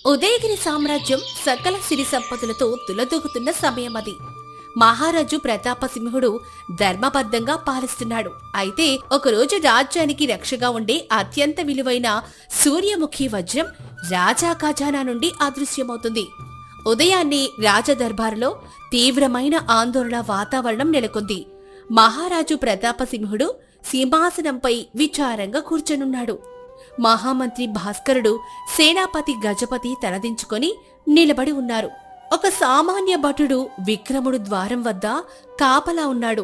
ఉదయగిరి సామ్రాజ్యం సకల సిరి సంపదలతో తులదూగుతున్న సమయం అది. మహారాజు ప్రతాపసింహుడు ధర్మబద్ధంగా పాలిస్తున్నాడు. అయితే ఒకరోజు రాజ్యానికి రక్షగా ఉండే అత్యంత విలువైన సూర్యముఖి వజ్రం రాజా ఖజానా నుండి అదృశ్యమవుతుంది. ఉదయాన్నే రాజదర్బారులో తీవ్రమైన ఆందోళన వాతావరణం నెలకొంది. మహారాజు ప్రతాపసింహుడు సింహాసనంపై విచారంగా కూర్చొనున్నాడు. మహామంత్రి భాస్కరుడు, సేనాపతి గజపతి తలదించుకొని నిలబడి ఉన్నారు. ఒక సామాన్య భటుడు విక్రముడు ద్వారం వద్ద కాపలా ఉన్నాడు.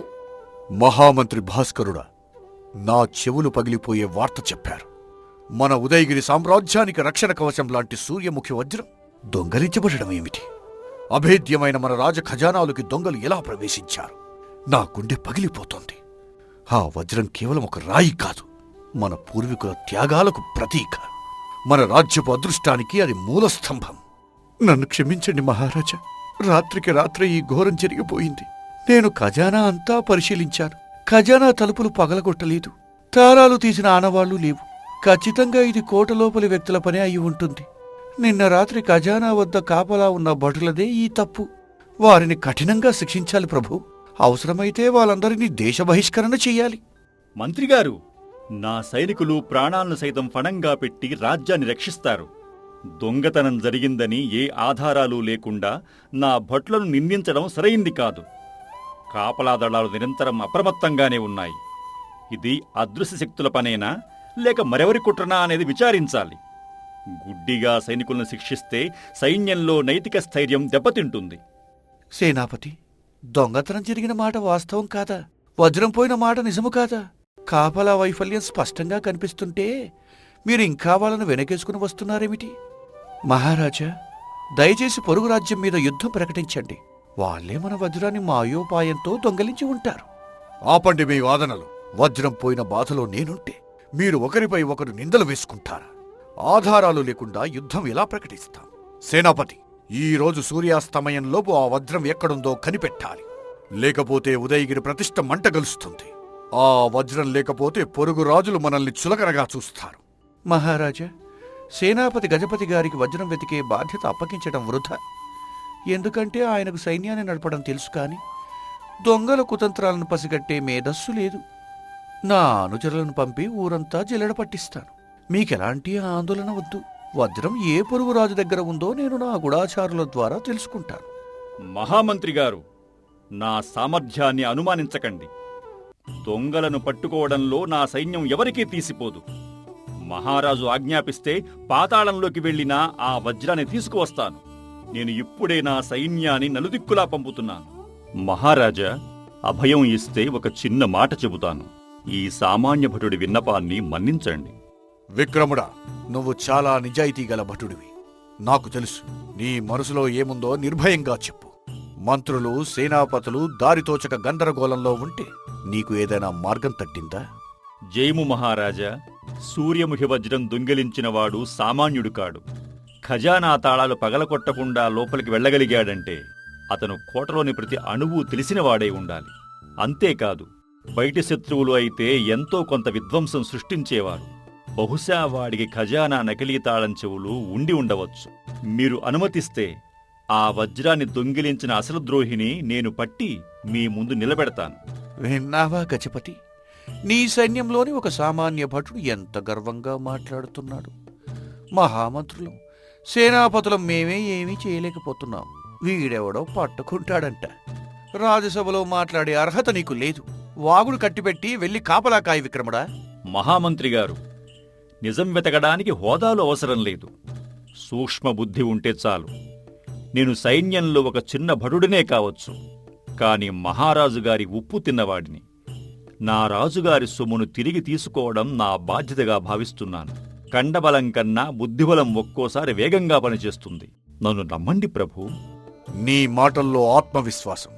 మహామంత్రి భాస్కరుడా, నా చెవులు పగిలిపోయే వార్త చెప్పారు. మన ఉదయగిరి సామ్రాజ్యానికి రక్షణ కవచం లాంటి సూర్యముఖి వజ్రం దొంగలించబడడం ఏమిటి? అభేద్యమైన మన రాజ ఖజానాలోకి దొంగలు ఎలా ప్రవేశించారు? నా గుండె పగిలిపోతోంది. ఆ వజ్రం కేవలం ఒక రాయి కాదు, మన పూర్వీకుల త్యాగాలకు ప్రతీక. మన రాజ్యపు అదృష్టానికి అది మూలస్తంభం. నన్ను క్షమించండి మహారాజా. రాత్రికి రాత్రి ఈ ఘోరం జరిగిపోయింది. నేను ఖజానా అంతా పరిశీలించాను. ఖజానా తలుపులు పగలగొట్టలేదు. తాళాలు తీసిన ఆనవాళ్లు లేవు. ఖచ్చితంగా ఇది కోట లోపలి వ్యక్తుల పని అయి ఉంటుంది. నిన్న రాత్రి ఖజానా వద్ద కాపలా ఉన్న భటులదే ఈ తప్పు. వారిని కఠినంగా శిక్షించాలి ప్రభు. అవసరమైతే వాళ్ళందరినీ దేశ బహిష్కరణ చెయ్యాలి. మంత్రిగారు, నా సైనికులు ప్రాణాలను సైతం ఫణంగా పెట్టి రాజ్యాన్ని రక్షిస్తారు. దొంగతనం జరిగిందని ఏ ఆధారాలు లేకుండా నా భట్లను నిందించడం సరైంది కాదు. కాపలా దళాలు నిరంతరం అప్రమత్తంగానే ఉన్నాయి. ఇది అదృశ్య శక్తుల పనేనా లేక మరెవరి కుట్రనా అనేది విచారించాలి. గుడ్డిగా సైనికులను శిక్షిస్తే సైన్యంలో నైతిక స్థైర్యం దెబ్బతింటుంది. సేనాపతి, దొంగతనం జరిగిన మాట వాస్తవం కాదా? వజ్రం పోయిన మాట నిజము కాదా? కాపలా వైఫల్యం స్పష్టంగా కనిపిస్తుంటే మీరు ఇంకా వాళ్ళను వెనకేసుకుని వస్తున్నారేమిటి? మహారాజా, దయచేసి పొరుగు రాజ్యం మీద యుద్ధం ప్రకటించండి. వాళ్లే మన వజ్రాన్ని మాయోపాయంతో దొంగలించి ఉంటారు. ఆపండి మీ వాదనలు. వజ్రం పోయిన బాధలో నేనుంటే మీరు ఒకరిపై ఒకరు నిందలు వేసుకుంటారా? ఆధారాలు లేకుండా యుద్ధం ఎలా ప్రకటిస్తాం? సేనాపతి, ఈ రోజు సూర్యాస్తమయంలోపు ఆ వజ్రం ఎక్కడుందో కనిపెట్టాలి. లేకపోతే ఉదయగిరి ప్రతిష్ఠ మంటగలుస్తుంది. ఆ వజ్రం లేకపోతే పొరుగు రాజులు మనల్ని చులకనగా చూస్తారు. మహారాజా, సేనాపతి గజపతి గారికి వజ్రం వెతికే బాధ్యత అప్పగించడం వృధా. ఎందుకంటే ఆయనకు సైన్యాన్ని నడపడం తెలుసు, కాని దొంగల కుతంత్రాలను పసిగట్టే మేధస్సు లేదు. నా అనుచరులను పంపి ఊరంతా జల్లెడ పట్టిస్తాను. మీకెలాంటి ఆందోళన వద్దు. వజ్రం ఏ పొరుగు రాజు దగ్గర ఉందో నేను నా గుడాచారుల ద్వారా తెలుసుకుంటాను. మహామంత్రి గారు, నా సామర్థ్యాన్ని అనుమానించకండి. దొంగలను పట్టుకోవడంలో నా సైన్యం ఎవరికీ తీసిపోదు. మహారాజు ఆజ్ఞాపిస్తే పాతాళంలోకి వెళ్లినా ఆ వజ్రాన్ని తీసుకువస్తాను. నేను ఇప్పుడే నా సైన్యాన్ని నలుదిక్కులా పంపుతున్నాను. మహారాజా, అభయం ఇస్తే ఒక చిన్న మాట చెబుతాను. ఈ సామాన్య భటుడి విన్నపాన్ని మన్నించండి. విక్రముడా, నువ్వు చాలా నిజాయితీ గల భటుడివి. నాకు తెలుసు నీ మనసులో ఏముందో. నిర్భయంగా చెప్పు. మంత్రులు, సేనాపతులు దారితోచక గందరగోళంలో ఉంటే నీకు ఏదైనా మార్గం తట్టిందా? జైము మహారాజా, సూర్యముఖి వజ్రం దొంగిలించినవాడు సామాన్యుడు కాడు. ఖజానా తాళాలు పగలకొట్టకుండా లోపలికి వెళ్లగలిగాడంటే అతను కోటలోని ప్రతి అణువు తెలిసినవాడై ఉండాలి. అంతేకాదు, బయటి శత్రువులు అయితే ఎంతో కొంత విధ్వంసం సృష్టించేవారు. బహుశా వాడికి ఖజానా నకిలీ తాళం చెవులు ఉండి ఉండవచ్చు. మీరు అనుమతిస్తే ఆ వజ్రాన్ని దొంగిలించిన అసలు ద్రోహిని నేను పట్టి మీ ముందు నిలబెడతాను. విన్నావా గజపతి? నీ సైన్యంలోని ఒక సామాన్య భటుడు ఎంత గర్వంగా మాట్లాడుతున్నాడు. మహామంత్రులు, సేనాపతులం మేమే ఏమీ చేయలేకపోతున్నాం. వీడెవడో పట్టుకుంటాడంట. రాజ్యసభలో మాట్లాడే అర్హత నీకు లేదు. వాగుడు కట్టిపెట్టి వెళ్లి కాపలాకాయ విక్రముడా. మహామంత్రి గారు, నిజం వెతకడానికి హోదాలు అవసరం లేదు. సూక్ష్మ బుద్ధి ఉంటే చాలు. నేను సైన్యంలో ఒక చిన్న భటుడినే కావచ్చు, కాని మహారాజుగారి ఉప్పు తిన్నవాడిని. నా రాజుగారి సొమ్మును తిరిగి తీసుకోవడం నా బాధ్యతగా భావిస్తున్నాను. కండబలం కన్నా బుద్ధిబలం ఒక్కోసారి వేగంగా పనిచేస్తుంది. నన్ను నమ్మండి ప్రభు. నీ మాటల్లో ఆత్మవిశ్వాసం,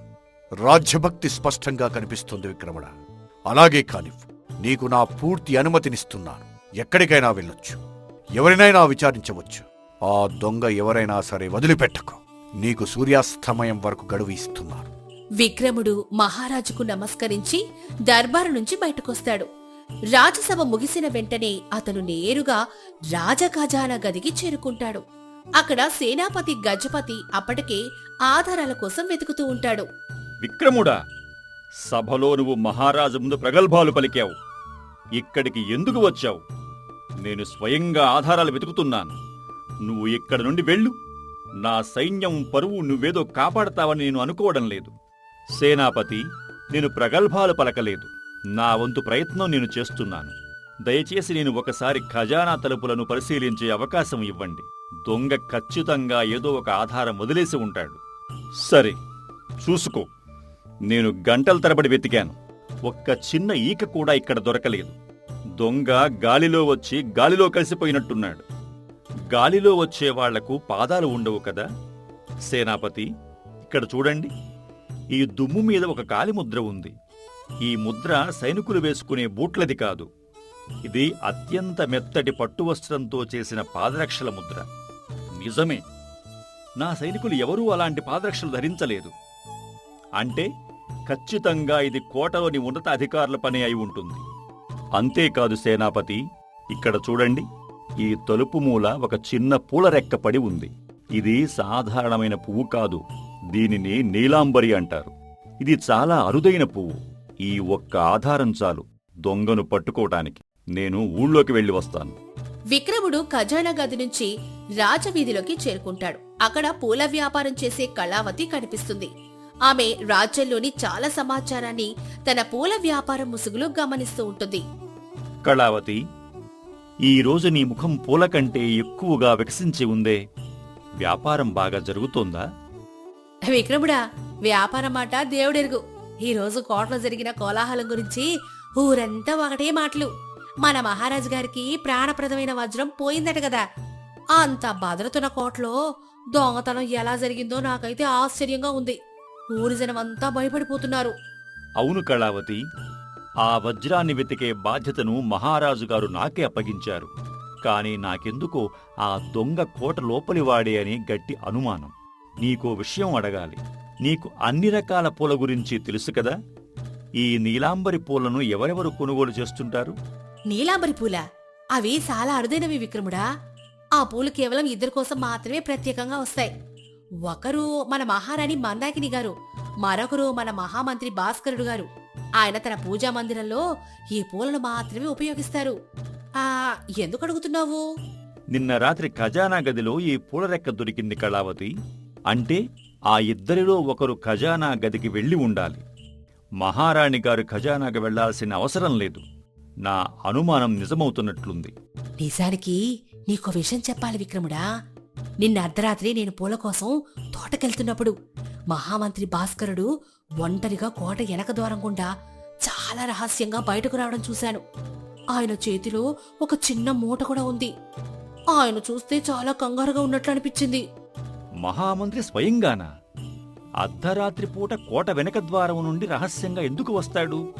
రాజ్యభక్తి స్పష్టంగా కనిపిస్తుంది విక్రముడా. అలాగే కానివ్వు. నీకు నా పూర్తి అనుమతినిస్తున్నాను. ఎక్కడికైనా వెళ్ళొచ్చు, ఎవరినైనా విచారించవచ్చు. ఆ దొంగ ఎవరైనా సరే వదిలిపెట్టకు. నీకు సూర్యాస్తమయం వరకు గడువు ఇస్తున్నాను. విక్రముడు మహారాజుకు నమస్కరించి దర్బారు నుంచి బయటకొస్తాడు. రాజసభ ముగిసిన వెంటనే అతను నేరుగా రాజఖజానా గదికి చేరుకుంటాడు. అక్కడ సేనాపతి గజపతి అప్పటికే ఆధారాల కోసం వెతుకుతూ ఉంటాడు. విక్రముడా, సభలో నువ్వు మహారాజు ముందు ప్రగల్భాలు పలికావు. ఇక్కడికి ఎందుకు వచ్చావు? నేను స్వయంగా ఆధారాలు వెతుకుతున్నాను. నువ్వు ఇక్కడి నుండి వెళ్ళు. నా సైన్యం పరువు నువ్వేదో కాపాడతావని నేను అనుకోవడం లేదు. సేనాపతి, నేను ప్రగల్భాలు పలకలేదు. నా వంతు ప్రయత్నం నేను చేస్తున్నాను. దయచేసి నేను ఒకసారి ఖజానా తలుపులను పరిశీలించే అవకాశం ఇవ్వండి. దొంగ ఖచ్చితంగా ఏదో ఒక ఆధారం వదిలేసి ఉంటాడు. సరే, చూసుకో. నేను గంటల తరబడి వెతికాను. ఒక్క చిన్న ఈక కూడా ఇక్కడ దొరకలేదు. దొంగ గాలిలో వచ్చి గాలిలో కలిసిపోయినట్టున్నాడు. గాలిలో వచ్చే వాళ్లకు పాదాలు ఉండవు కదా? సేనాపతి, ఇక్కడ చూడండి. ఈ దుమ్ము మీద ఒక కాలిముద్ర ఉంది. ఈ ముద్ర సైనికులు వేసుకునే బూట్లది కాదు. ఇది అత్యంత మెత్తటి పట్టువస్త్రంతో చేసిన పాదరక్షల ముద్ర. నిజమే, నా సైనికులు ఎవరూ అలాంటి పాదరక్షలు ధరించలేదు. అంటే ఖచ్చితంగా ఇది కోటలోని ఉన్నత అధికారుల పని అయి ఉంటుంది. అంతేకాదు సేనాపతి, ఇక్కడ చూడండి. ఈ తలుపు మూల ఒక చిన్న పూల రెక్క పడి ఉంది. ఇది సాధారణమైన పువ్వు కాదు. దీనిని నీలాంబరి అంటారు. ఇది చాలా అరుదైన పువ్వు. ఈ ఒక్క ఆధారం చాలు దొంగను పట్టుకోవటానికి. నేను ఊళ్ళోకి వెళ్ళి వస్తాను. విక్రముడు ఖజానా గది నుంచి రాజవీధిలోకి చేరుకుంటాడు. అక్కడ పూల వ్యాపారం చేసే కళావతి కనిపిస్తుంది. ఆమె రాజ్యంలోని చాలా సమాచారాన్ని తన పూల వ్యాపారం ముసుగులో గమనిస్తూ ఉంటుంది. కళావతి, ఈరోజు నీ ముఖం పూల కంటే ఎక్కువగా వికసించి ఉందే. వ్యాపారం బాగా జరుగుతోందా? విక్రముడా, వ్యాపారం మాట దేవుడెరుగు. ఈ రోజు కోటలో జరిగిన కోలాహలం గురించి ఊరంతా ఒకటే మాటలు. మన మహారాజు గారికి ప్రాణప్రదమైన వజ్రం పోయిందట కదా. అంత భద్రతున్న కోటలో దొంగతనం ఎలా జరిగిందో నాకైతే ఆశ్చర్యంగా ఉంది. ఊరి జనమంతా భయపడిపోతున్నారు. అవును కళావతి, ఆ వజ్రాన్ని వెతికే బాధ్యతను మహారాజుగారు నాకే అప్పగించారు. కాని నాకెందుకో ఆ దొంగ కోట లోపలివాడే అని గట్టి అనుమానం. నీకో విషయం అడగాలి. నీకు అన్ని రకాల పూల గురించి తెలుసు కదా? ఈ నీలాంబరి పూలను ఎవరెవరు కొనుగోలు చేస్తుంటారు? నీలాంబరి పూల? అవి చాలా అరుదైనవి విక్రముడా. ఆ పూలు కేవలం ఇద్దరి కోసం మాత్రమే ప్రత్యేకంగా వస్తాయి. ఒకరు మన మహారాణి మందాకిని గారు, మరొకరు మన మహామంత్రి భాస్కరుడు గారు. ఆయన తన పూజా మందిరంలో ఈ పూలను మాత్రమే ఉపయోగిస్తారు. ఎందుకు అడుగుతున్నావు? నిన్న రాత్రి ఖజానా గదిలో ఈ పూల రెక్క దొరికింది కళావతి. అంటే ఆ ఇద్దరిలో ఒకరు ఖజానా గదికి వెళ్లి ఉండాలి. మహారాణి గారు ఖజానాకు వెళ్లాల్సిన అవసరం లేదు. నా అనుమానం నిజమవుతున్నట్లుంది. నిజానికి నీకో విషయం చెప్పాలి విక్రముడా. నిన్న అర్ధరాత్రి నేను పూల కోసం తోటకెళ్తున్నప్పుడు మహామంత్రి భాస్కరుడు ఒంటరిగా కోట వెనక ద్వారం గుండా చాలా రహస్యంగా బయటకు రావడం చూశాను. ఆయన చేతిలో ఒక చిన్న మూట కూడా ఉంది. ఆయన చూస్తే చాలా కంగారుగా ఉన్నట్లు అనిపించింది. మహామంత్రి స్వయంగానా? అర్ధరాత్రి పూట కోట వెనక ద్వారం నుండి రహస్యంగా ఎందుకు వస్తాడు?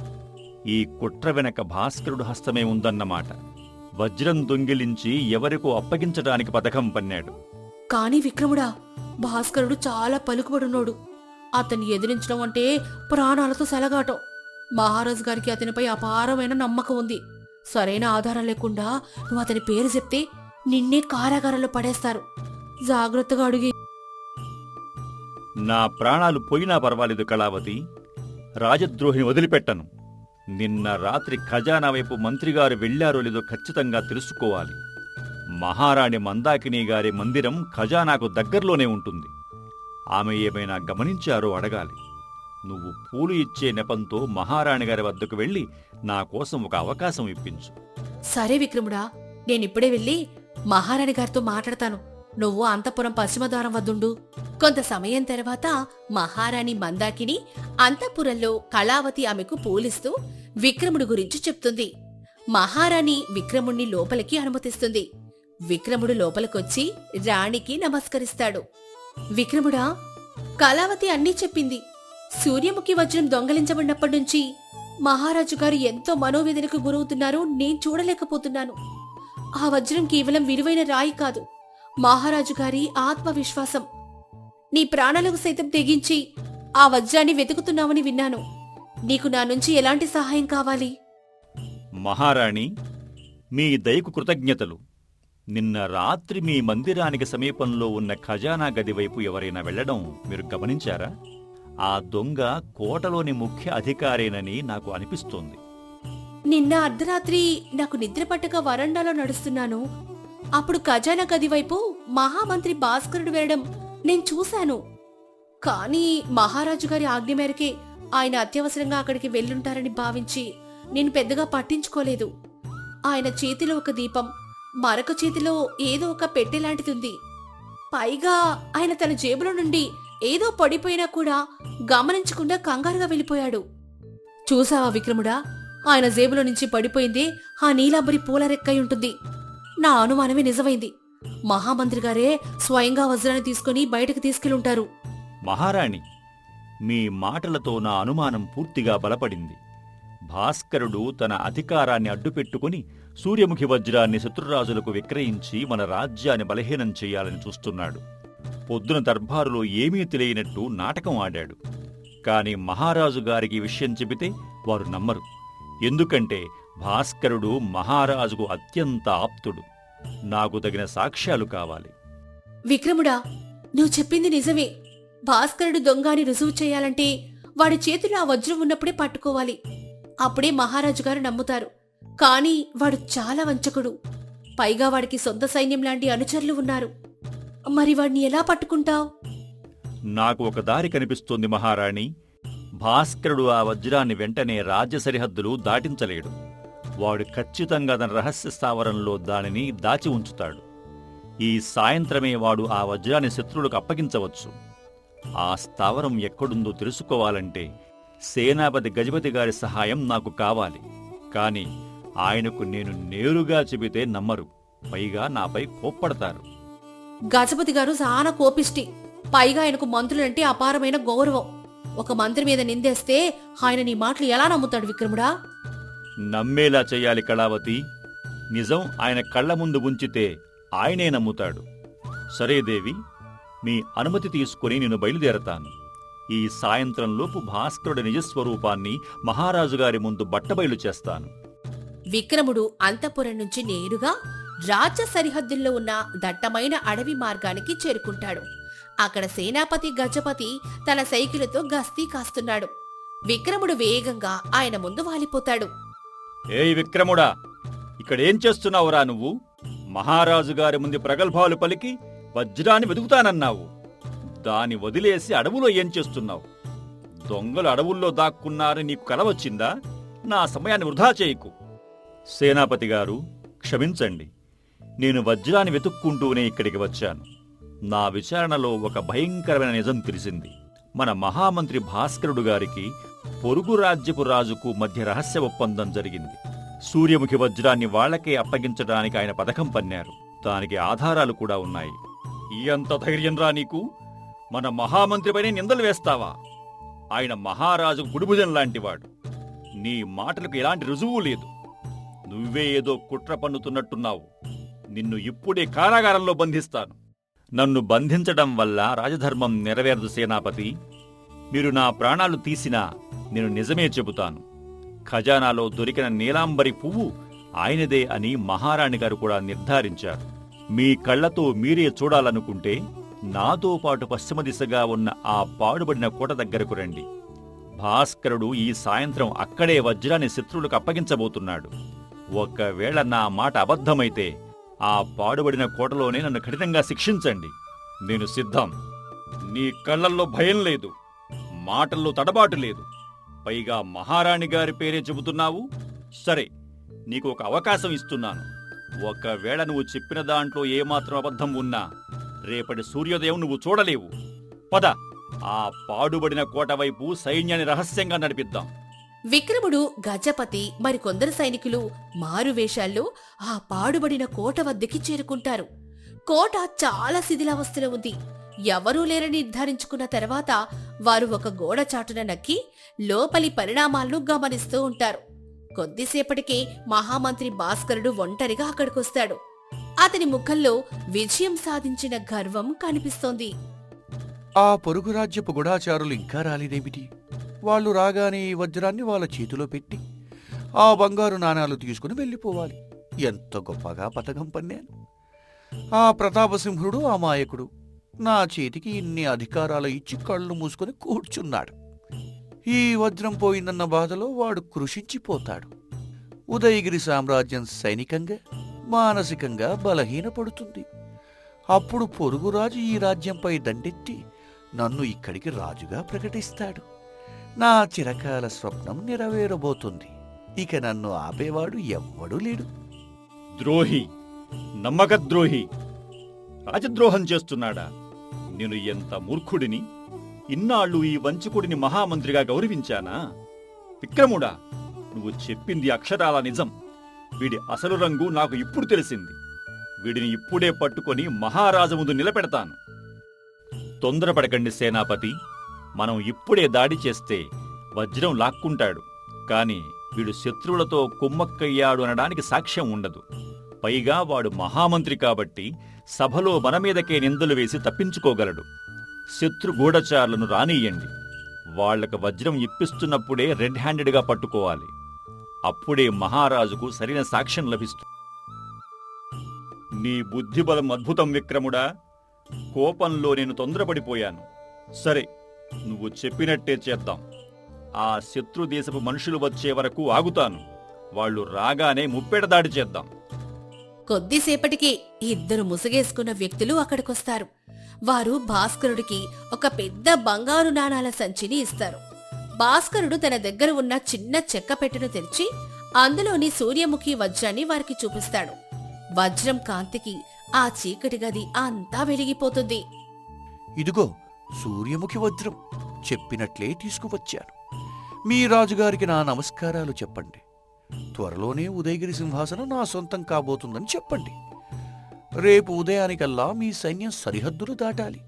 ఈ కుట్ర వెనక భాస్కరుడు హస్తమే ఉందన్నమాట. వజ్రం దొంగిలించి ఎవరికో అప్పగించడానికి పథకం పన్నాడు. కాని విక్రముడా, భాస్కరుడు చాలా పలుకుబడున్నాడు. అతన్ని ఎదిరించడం అంటే ప్రాణాలతో సెలగాటం. మహారాజు గారికి అతనిపై అపారమైన నమ్మకం ఉంది. సరైన ఆధారం లేకుండా నువ్వు అతని పేరు చెప్తే నిన్నే కారాగారంలో పడేస్తారు. జాగ్రత్తగా అడిగి. నా ప్రాణాలు పోయినా పర్వాలేదు కళావతి. రాజద్రోహిని వదిలిపెట్టను. నిన్న రాత్రి ఖజానా వైపు మంత్రిగారు వెళ్లారో లేదో ఖచ్చితంగా తెలుసుకోవాలి. మహారాణి మందాకిని గారి మందిరం ఖజానాకు దగ్గర్లోనే ఉంటుంది. ఆమె ఏమైనా గమనించారో అడగాలి. నువ్వు పూలు ఇచ్చే నెపంతో మహారాణి గారి వద్దకు వెళ్లి నా కోసం ఒక అవకాశం ఇప్పించు. సరే విక్రముడా, నేనిప్పుడే వెళ్ళి మహారాణి గారితో మాట్లాడతాను. నువ్వు అంతఃపురం పశ్చిమ ద్వారం వద్దుండు. కొంత సమయం తర్వాత మహారాణి మందాకిని అంతఃపురంలో కళావతి ఆమెకు పూలిస్తూ విక్రముడు గురించి చెప్తుంది. మహారాణి విక్రముణ్ణి లోపలికి అనుమతిస్తుంది. విక్రముడు లోపలికొచ్చి రాణికి నమస్కరిస్తాడు. విక్రముడా, కళావతి అన్నీ చెప్పింది. సూర్యముఖి వజ్రం దొంగలించబడినప్పటినుంచి మహారాజు గారు ఎంతో మనోవేదనకు గురవుతున్నారో నేను చూడలేకపోతున్నాను. ఆ వజ్రం కేవలం విలువైన రాయి కాదు, మహారాజు గారి ఆత్మవిశ్వాసం. నీ ప్రాణాలకు సైతం తెగించి ఆ వజ్రాన్ని వెతుకుతున్నావని విన్నాను. నీకు నా నుంచి ఎలాంటి సహాయం కావాలి? మహారాణి, మీ దయకు కృతజ్ఞతలు. నిన్న రాత్రి మీ మందిరానికి సమీపంలో ఉన్న ఖజానా గది వైపు ఎవరైనా వెళ్లడం మీరు గమనించారా? ఆ దొంగ కోటలోని ముఖ్య అధికారేనని నాకు అనిపిస్తోంది. నిన్న అర్ధరాత్రి నాకు నిద్ర పట్టక వరండాలో నడుస్తున్నాను. అప్పుడు ఖజానా గది వైపు మహామంత్రి భాస్కరుడు వెళ్ళడం నేను చూశాను. కానీ మహారాజు గారి ఆజ్ఞ మేరకే ఆయన అత్యవసరంగా అక్కడికి వెళ్ళుంటారని భావించి నేను పెద్దగా పట్టించుకోలేదు. ఆయన చేతిలో ఒక దీపం, మరొక చేతిలో ఏదో ఒక పెట్టెలాంటిది. పైగా ఆయన తన జేబులో నుండి ఏదో పడిపోయినా కూడా గమనించకుండా కంగారుగా వెళ్ళిపోయాడు. చూసావా విక్రముడా, ఆయన జేబులో నుంచి పడిపోయిందే ఆ నీలాంబరి పూల రెక్కై ఉంటుంది. నా అనుమానమే నిజమైంది. మహామంత్రి గారే స్వయంగా వజ్రాన్ని తీసుకుని బయటకు తీసుకెళ్ళుంటారు. మహారాణి, మీ మాటలతో నా అనుమానం పూర్తిగా బలపడింది. భాస్కరుడు తన అధికారాన్ని అడ్డుపెట్టుకుని సూర్యముఖి వజ్రాన్ని శత్రురాజులకు విక్రయించి మన రాజ్యాన్ని బలహీనం చెయ్యాలని చూస్తున్నాడు. పొద్దున దర్బారులో ఏమీ తెలియనట్టు నాటకం ఆడాడు. కాని మహారాజు గారికి ఈ విషయం చెబితే వారు నమ్మరు. ఎందుకంటే భాస్కరుడు మహారాజుకు అత్యంత ఆప్తుడు. నాకు తగిన సాక్ష్యాలు కావాలి. విక్రముడా, నువ్వు చెప్పింది నిజమే. భాస్కరుడు దొంగని రుజువు చేయాలంటే వాడి చేతిలో ఆ వజ్రం ఉన్నప్పుడే పట్టుకోవాలి. అప్పుడే మహారాజు గారు నమ్ముతారు. కాని వాడు చాలా వంచకుడు. పైగా వాడికి సొంత సైన్యం లాంటి అనుచరులు ఉన్నారు. మరి వాడిని ఎలా పట్టుకుంటావ్? నాకు ఒక దారి కనిపిస్తోంది మహారాణి. భాస్కరుడు ఆ వజ్రాన్ని వెంటనే రాజ్య సరిహద్దులు దాటించలేడు. వాడు ఖచ్చితంగా తన రహస్య స్థావరంలో దానిని దాచి ఉంచుతాడు. ఈ సాయంత్రమే వాడు ఆ వజ్రాన్ని శత్రువులకు అప్పగించవచ్చు. ఆ స్థావరం ఎక్కడుందో తెలుసుకోవాలంటే సేనాపతి గజపతి గారి సహాయం నాకు కావాలి. కాని ఆయనకు నేను నేరుగా చెబితే నమ్మరు. పైగా నాపై కోప్పడతారు. గజపతి గారు చాలా కోపిష్టి. పైగా ఆయనకు మంత్రులంటే అపారమైన గౌరవం. ఒక మంత్రి మీద నిందేస్తే ఆయన నీ మాటలు ఎలా నమ్ముతాడు విక్రముడా? నమ్మేలా చెయ్యాలి కళావతి. నిజం ఆయన కళ్ల ముందు ఉంచితే ఆయనే నమ్ముతాడు. సరే దేవి, మీ అనుమతి తీసుకుని నేను బయలుదేరతాను. ఈ సాయంత్రంలోపు భాస్కరుడి నిజస్వరూపాన్ని మహారాజుగారి ముందు బట్టబయలు చేస్తాను. విక్రముడు అంతఃపురం నుంచి నేరుగా రాజ్య సరిహద్దుల్లో ఉన్న దట్టమైన అడవి మార్గానికి చేరుకుంటాడు. అక్కడ సేనాపతి గజపతి తన సైకిలుతో గస్తీ కాస్తున్నాడు. విక్రముడు వేగంగా ఆయన ముందు వాలిపోతాడు. ఏయ్ విక్రముడా, ఇక్కడేం చేస్తున్నావురా నువ్వు? మహారాజుగారి ముందు ప్రగల్భాలు పలికి వజ్రాన్ని వెతుకుతానన్నావు. దాని వదిలేసి అడవులో ఏం చేస్తున్నావు? దొంగలు అడవుల్లో దాక్కున్నారని నీకు కల వచ్చిందా? నా సమయాన్ని వృధా చేయకు. సేనాపతి గారు, క్షమించండి. నేను వజ్రాన్ని వెతుక్కుంటూనే ఇక్కడికి వచ్చాను. నా విచారణలో ఒక భయంకరమైన నిజం తెలిసింది. మన మహామంత్రి భాస్కరుడు గారికి పొరుగు రాజ్యపు రాజుకు మధ్య రహస్య ఒప్పందం జరిగింది. సూర్యముఖి వజ్రాన్ని వాళ్లకే అప్పగించడానికి ఆయన పథకం పన్నారు. దానికి ఆధారాలు కూడా ఉన్నాయి. ఎంత ధైర్యంరా నీకు? మన మహామంత్రిపైనే నిందలు వేస్తావా? ఆయన మహారాజుకు కుడిభుజం లాంటివాడు. నీ మాటలకు ఎలాంటి రుజువు లేదు. నువ్వే ఏదో కుట్ర పన్నుతున్నట్టున్నావు. నిన్ను ఇప్పుడే కారాగారంలో బంధిస్తాను. నన్ను బంధించడం వల్ల రాజధర్మం నెరవేరదు సేనాపతి. మీరు నా ప్రాణాలు తీసినా నేను నిజమే చెబుతాను. ఖజానాలో దొరికిన నీలాంబరి పువ్వు ఆయనదే అని మహారాణి గారు కూడా నిర్ధారించారు. మీ కళ్లతో మీరే చూడాలనుకుంటే నాతో పాటు పశ్చిమ దిశగా ఉన్న ఆ పాడుబడిన కోట దగ్గరకు రండి. భాస్కరుడు ఈ సాయంత్రం అక్కడే వజ్రాన్ని శత్రువులకు అప్పగించబోతున్నాడు. ఒకవేళ నా మాట అబద్ధమైతే ఆ పాడుబడిన కోటలోనే నన్ను కఠినంగా శిక్షించండి. నేను సిద్ధం. నీ కళ్లల్లో భయం లేదు, మాటల్లో తడబాటు లేదు. పైగా మహారాణి గారి పేరే చెబుతున్నావు. సరే, నీకు ఒక అవకాశం ఇస్తున్నాను. ఒకవేళ నువ్వు చెప్పిన దాంట్లో ఏమాత్రం అబద్ధం ఉన్నా రేపటి సూర్యోదయం నువ్వు చూడలేవు. పద, ఆ పాడుబడిన కోట వైపు సైన్యాన్ని రహస్యంగా నడిపిద్దాం. విక్రముడు, గజపతి మరికొందరు సైనికులు మారువేషాల్లో ఆ పాడుబడిన కోట వద్దకి చేరుకుంటారు. కోట చాలా శిథిలావస్థలో ఉంది. ఎవరూ లేరని నిర్ధారించుకున్న తర్వాత వారు ఒక గోడ చాటున నక్కి లోపలి పరిణామాలను గమనిస్తూ ఉంటారు. కొద్దిసేపటికే మహామంత్రి భాస్కరుడు ఒంటరిగా అక్కడికొస్తాడు. అతని ముఖంలో విజయం సాధించిన గర్వం కనిపిస్తోంది. ఆ పొరుగు రాజ్యపు గుడాచారులు ఇంకా రాలేదేమిటి? వాళ్ళు రాగానే ఈ వజ్రాన్ని వాళ్ళ చేతిలో పెట్టి ఆ బంగారు నాణాలు తీసుకుని వెళ్ళిపోవాలి. ఎంత గొప్పగా పథకం పన్నాను. ఆ ప్రతాపసింహుడు అమాయకుడు నా చేతికి ఇన్ని అధికారాలు ఇచ్చి కళ్ళు మూసుకొని కూర్చున్నాడు. ఈ వజ్రం పోయిందన్న బాధలో వాడు కృషించిపోతాడు. ఉదయగిరి సామ్రాజ్యం సైనికంగా మానసికంగా బలహీనపడుతుంది. అప్పుడు పొరుగురాజు ఈ రాజ్యంపై దండెత్తి నన్ను ఇక్కడికి రాజుగా ప్రకటిస్తాడు. నా చిరకాల స్వప్నం నెరవేరబోతుంది. ఇక నన్ను ఆపేవాడు ఎవ్వడూ లేడు. ద్రోహి, నమ్మకద్రోహి, రాజద్రోహం చేస్తున్నాడా? నేను ఎంత మూర్ఖుడిని! ఇన్నాళ్ళు ఈ వంచకుడిని మహామంత్రిగా గౌరవించానా? విక్రముడా, నువ్వు చెప్పింది అక్షరాల నిజం. వీడి అసలు రంగు నాకు ఇప్పుడు తెలిసింది. వీడిని ఇప్పుడే పట్టుకొని మహారాజు ముందు నిలబెడతాను. తొందరపడకండి సేనాపతి. మనం ఇప్పుడే దాడి చేస్తే వజ్రం లాక్కుంటాడు. కాని వీడు శత్రువులతో కుమ్మక్కయ్యాడు అనడానికి సాక్ష్యం ఉండదు. పైగా వాడు మహామంత్రి కాబట్టి సభలో మన మీదకే నిందలు వేసి తప్పించుకోగలడు. శత్రు గూఢచారులను రానియ్యండి. వాళ్లకు వజ్రం ఇప్పిస్తున్నప్పుడే రెడ్ హ్యాండెడ్గా పట్టుకోవాలి. అప్పుడే మహారాజుకు సరైన సాక్ష్యం లభిస్తుంది. నీ బుద్ధిబలం అద్భుతం విక్రముడా. కోపంలో నేను తొందరపడిపోయాను. సరే, నువ్వు చెప్పినట్టే చేద్దాం. ఆ శత్రుదేశపు మనుషులు వచ్చే వరకు ఆగుతాను. వాళ్ళు రాగానే ముప్పెట దాడి చేద్దాం. కొద్దిసేపటికి ఇద్దరు ముసుగేసుకున్న వ్యక్తులు అక్కడికొస్తారు. వారు భాస్కరుడికి ఒక పెద్ద బంగారు నాణాల సంచిని ఇస్తారు. భాస్కరుడు తన దగ్గర ఉన్న చిన్న చెక్క పెట్టెను తెరిచి అందులోని సూర్యముఖి వజ్రాన్ని వారికి చూపిస్తాడు. వజ్రం కాంతికి ఆ చీకటి గది అంతా వెలిగిపోతుంది. ఇదిగో సూర్యముఖి వజ్రం, చెప్పినట్లే తీసుకువచ్చాను. మీ రాజుగారికి నా నమస్కారాలు చెప్పండి. త్వరలోనే ఉదయగిరి సింహాసనం నా సొంతం కాబోతుందని చెప్పండి. రేపు ఉదయానికల్లా మీ సైన్యం సరిహద్దులు దాటాలి.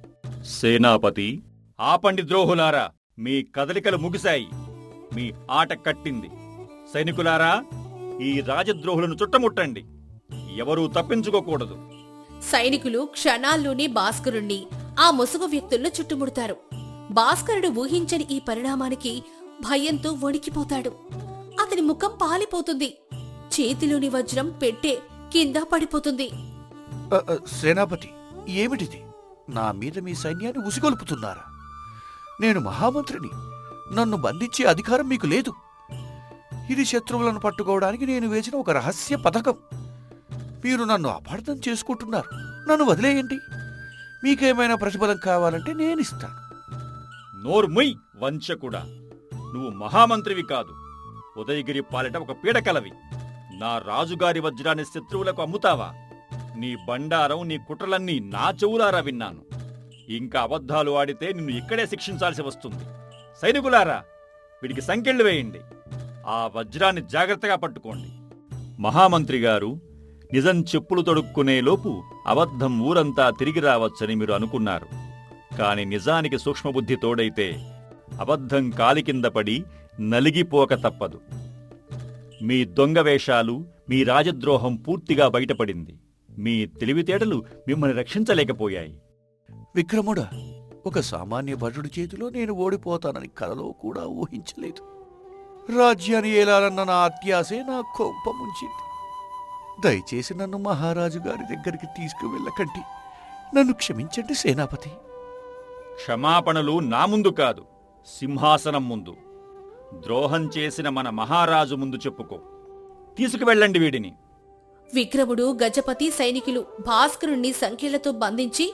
సేనాపతి, ఆపండి ద్రోహులారా. మీ కదలికలు ముగిశాయి. మీ ఆట కట్టింది. సైనికులారా, ఈ రాజద్రోహులను చుట్టముట్టండి. ఎవరూ తప్పించుకోకూడదు. సైనికులు క్షణాల్లోనే భాస్కరుణ్ణి, ఆ ముసుగు వ్యక్తులను చుట్టుముడతారు. భాస్కరుడు ఊహించని ఈ పరిణామానికి భయంతో వణికిపోతాడు. అతని ముఖం పాలిపోతుంది. చేతిలోని వజ్రం పెట్టె కింద పడిపోతుంది. సేనాపతి, ఏమిటిది? నా మీద మీ సైన్యాన్ని ఉసిగొల్పుతున్నారా? నేను మహామంత్రిని. నన్ను బంధించే అధికారం మీకు లేదు. ఇది శత్రువులను పట్టుకోవడానికి నేను వేసిన ఒక రహస్య పథకం. మీరు నన్ను అపార్థం చేసుకుంటున్నారు. నన్ను వదిలేయండి. మీకేమైనా ప్రతిఫలం కావాలంటే నేనిస్తాను. నోర్ముయ్ వంచకుడా! నువ్వు మహామంత్రివి కాదు. ఉదయగిరి పాలిట ఒక పీడకలవి. నా రాజుగారి వజ్రాన్ని శత్రువులకు అమ్ముతావా? నీ బండారం, నీ కుట్రలన్నీ నా చెవులారా విన్నాను. ఇంకా అబద్ధాలు ఆడితే నిన్ను ఇక్కడే శిక్షించాల్సి వస్తుంది. సైనికులారా, వీడికి సంకెళ్ళు వేయండి. ఆ వజ్రాన్ని జాగ్రత్తగా పట్టుకోండి. మహామంత్రి గారు, నిజం చెప్పులు తొడుక్కునేలోపు అబద్ధం ఊరంతా తిరిగి రావచ్చని మీరు అనుకున్నారు. కాని నిజానికి సూక్ష్మబుద్ధి తోడైతే అబద్ధం కాలి కింద పడి నలిగిపోక తప్పదు. మీ దొంగ వేషాలు, మీ రాజద్రోహం పూర్తిగా బయటపడింది. మీ తెలివితేటలు మిమ్మల్ని రక్షించలేకపోయాయి. విక్రముడా, ఒక సామాన్య భటుడి చేతిలో నేను ఓడిపోతానని కలలో కూడా ఊహించలేదు. రాజ్యాన్ని ఏలాలన్న నా అత్యాసే నా కొంప ముంచింది. దయచేసి నన్ను మహారాజు గారి దగ్గరికి తీసుకువెళ్ళకండి. నన్ను క్షమించండి సేనాపతి. క్షమాపణలు నా ముందు కాదు, సింహాసనం ముందు. ద్రోహం చేసిన మన మహారాజు ముందు చెప్పుకో. తీసుకువెళ్ళండి వీడిని. విక్రముడు, గజపతి సైనికులు భాస్కరుణ్ణి సంఖ్యలతో బంధించి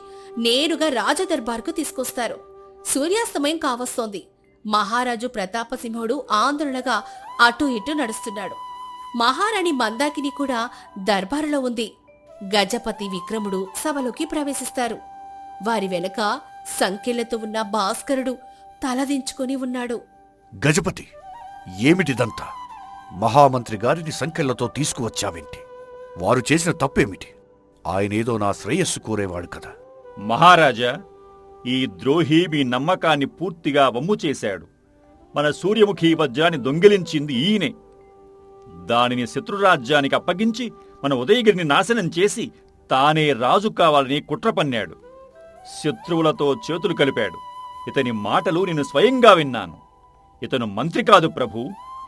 నేరుగా రాజదర్బార్కు తీసుకొస్తారు. సూర్యాస్తమయం కావస్తోంది. మహారాజు ప్రతాపసింహుడు ఆందోళనగా అటూ ఇటూ నడుస్తున్నాడు. మహారాణి మందాకిని కూడా దర్బారులో ఉంది. గజపతి, విక్రముడు సభలోకి ప్రవేశిస్తారు. వారి వెనక సంఖ్యలతో ఉన్న భాస్కరుడు తలదించుకొని ఉన్నాడు. గజపతి, ఏమిటిదంతా? మహామంత్రి గారిని సంకెళ్లతో తీసుకువచ్చావేంటి? వారు చేసిన తప్పేమిటి? ఆయనేదో నా శ్రేయస్సు కోరేవాడు కదా. మహారాజా, ఈ ద్రోహి మీ నమ్మకాన్ని పూర్తిగా వమ్ము చేశాడు. మన సూర్యముఖి వజ్రాన్ని దొంగిలించింది ఈయనే. దానిని శత్రురాజ్యానికి అప్పగించి మన ఉదయగిరిని నాశనం చేసి తానే రాజు కావాలని కుట్ర పన్నాడు. శత్రువులతో చేతులు కలిపాడు. ఇతని మాటలు నేను స్వయంగా విన్నాను. ఇతను మంత్రి కాదు ప్రభు,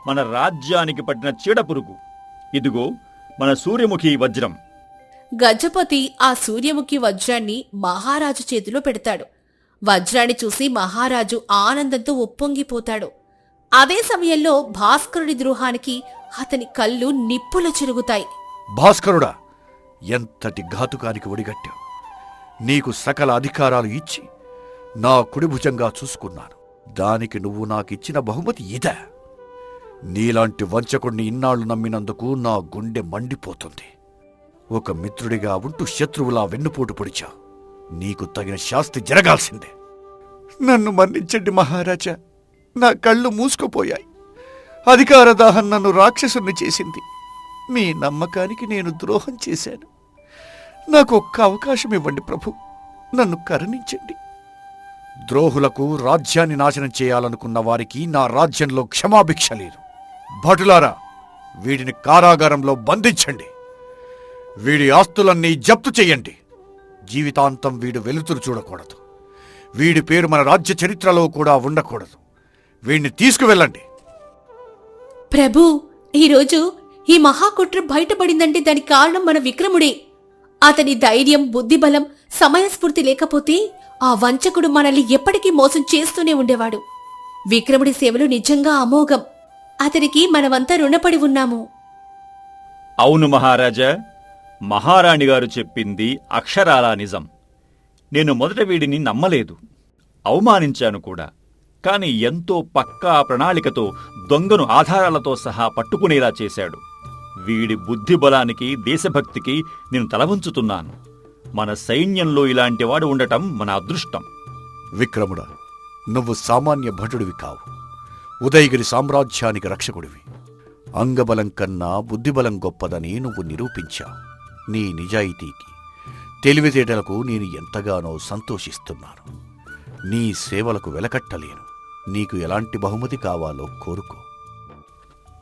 మన రాజ్యానికి పట్టిన చీడపురుగు. ఇదిగో మన సూర్యముఖి వజ్రం. గజపతి ఆ సూర్యముఖి వజ్రాన్ని మహారాజు చేతిలో పెడతాడు. వజ్రాన్ని చూసి మహారాజు ఆనందంతో ఉప్పొంగిపోతాడు. అదే సమయంలో భాస్కరుడి ద్రోహానికి అతని కళ్ళు నిప్పులు చెరుగుతాయి. భాస్కరుడా, ఎంతటి ఘాతుకానికి ఒడిగట్టావు! నీకు సకల అధికారాలు ఇచ్చి నా కుడిభుజంగా చూసుకున్నాను. దానికి నువ్వు నాకిచ్చిన బహుమతి ఇదే. నీలాంటి వంచకుణ్ణి ఇన్నాళ్లు నమ్మినందుకు నా గుండె మండిపోతుంది. ఒక మిత్రుడిగా ఉంటూ శత్రువులా వెన్నుపోటు పొడిచావు. నీకు తగిన శాస్తి జరగాల్సిందే. నన్ను మన్నించండి మహారాజా, నా కళ్ళు మూసుకుపోయాయి. అధికార దాహం నన్ను రాక్షసుని చేసింది. మీ నమ్మకానికి నేను ద్రోహం చేశాను. నాకు ఒక్క అవకాశం ఇవ్వండి ప్రభు, నన్ను కరుణించండి. ద్రోహులకు రాజ్యాన్ని నాశనం చేయాలనుకున్న వారికి నా రాజ్యంలో క్షమాభిక్ష లేదు. భటులారా, వీడిని కారాగారంలో బంధించండి. వీడి ఆస్తులన్నీ జప్తు చెయ్యండి. జీవితాంతం వీడు వెలుతురు చూడకూడదు. వీడి పేరు మన రాజ్య చరిత్రలో కూడా ఉండకూడదు. వీడిని తీసుకువెళ్ళండి. ప్రభూ, ఈరోజు ఈ మహాకుట్ర బయటపడిందంటే దానికి కారణం మన విక్రముడే. అతని ధైర్యం, బుద్ధిబలం, సమయస్ఫూర్తి లేకపోతే ఆ వంచకుడు మనల్ని ఎప్పటికీ మోసం చేస్తూనే ఉండేవాడు. విక్రముడి సేవలు నిజంగా అమోఘం. అతనికి మనమంతా రుణపడి ఉన్నాము. అవును మహారాజా, మహారాణిగారు చెప్పింది అక్షరాలా నిజం. నేను మొదట వీడిని నమ్మలేదు, అవమానించాను కూడా. కాని ఎంతో పక్కా ప్రణాళికతో దొంగను ఆధారాలతో సహా పట్టుకునేలా చేశాడు. వీడి బుద్ధిబలానికి, దేశభక్తికి నేను తలవంచుతున్నాను. మన సైన్యంలో ఇలాంటివాడు ఉండటం మన అదృష్టం. విక్రముడా, నువ్వు సామాన్య భటుడివి కావు. ఉదయగిరి సామ్రాజ్యానికి రక్షకుడివి. అంగబలం కన్నా బుద్ధిబలం గొప్పదని నువ్వు నిరూపించావు. నీ నిజాయితీకి, తెలివితేటలకు నేను ఎంతగానో సంతోషిస్తున్నాను. నీ సేవలకు వెలకట్టలేను. నీకు ఎలాంటి బహుమతి కావాలో కోరుకో.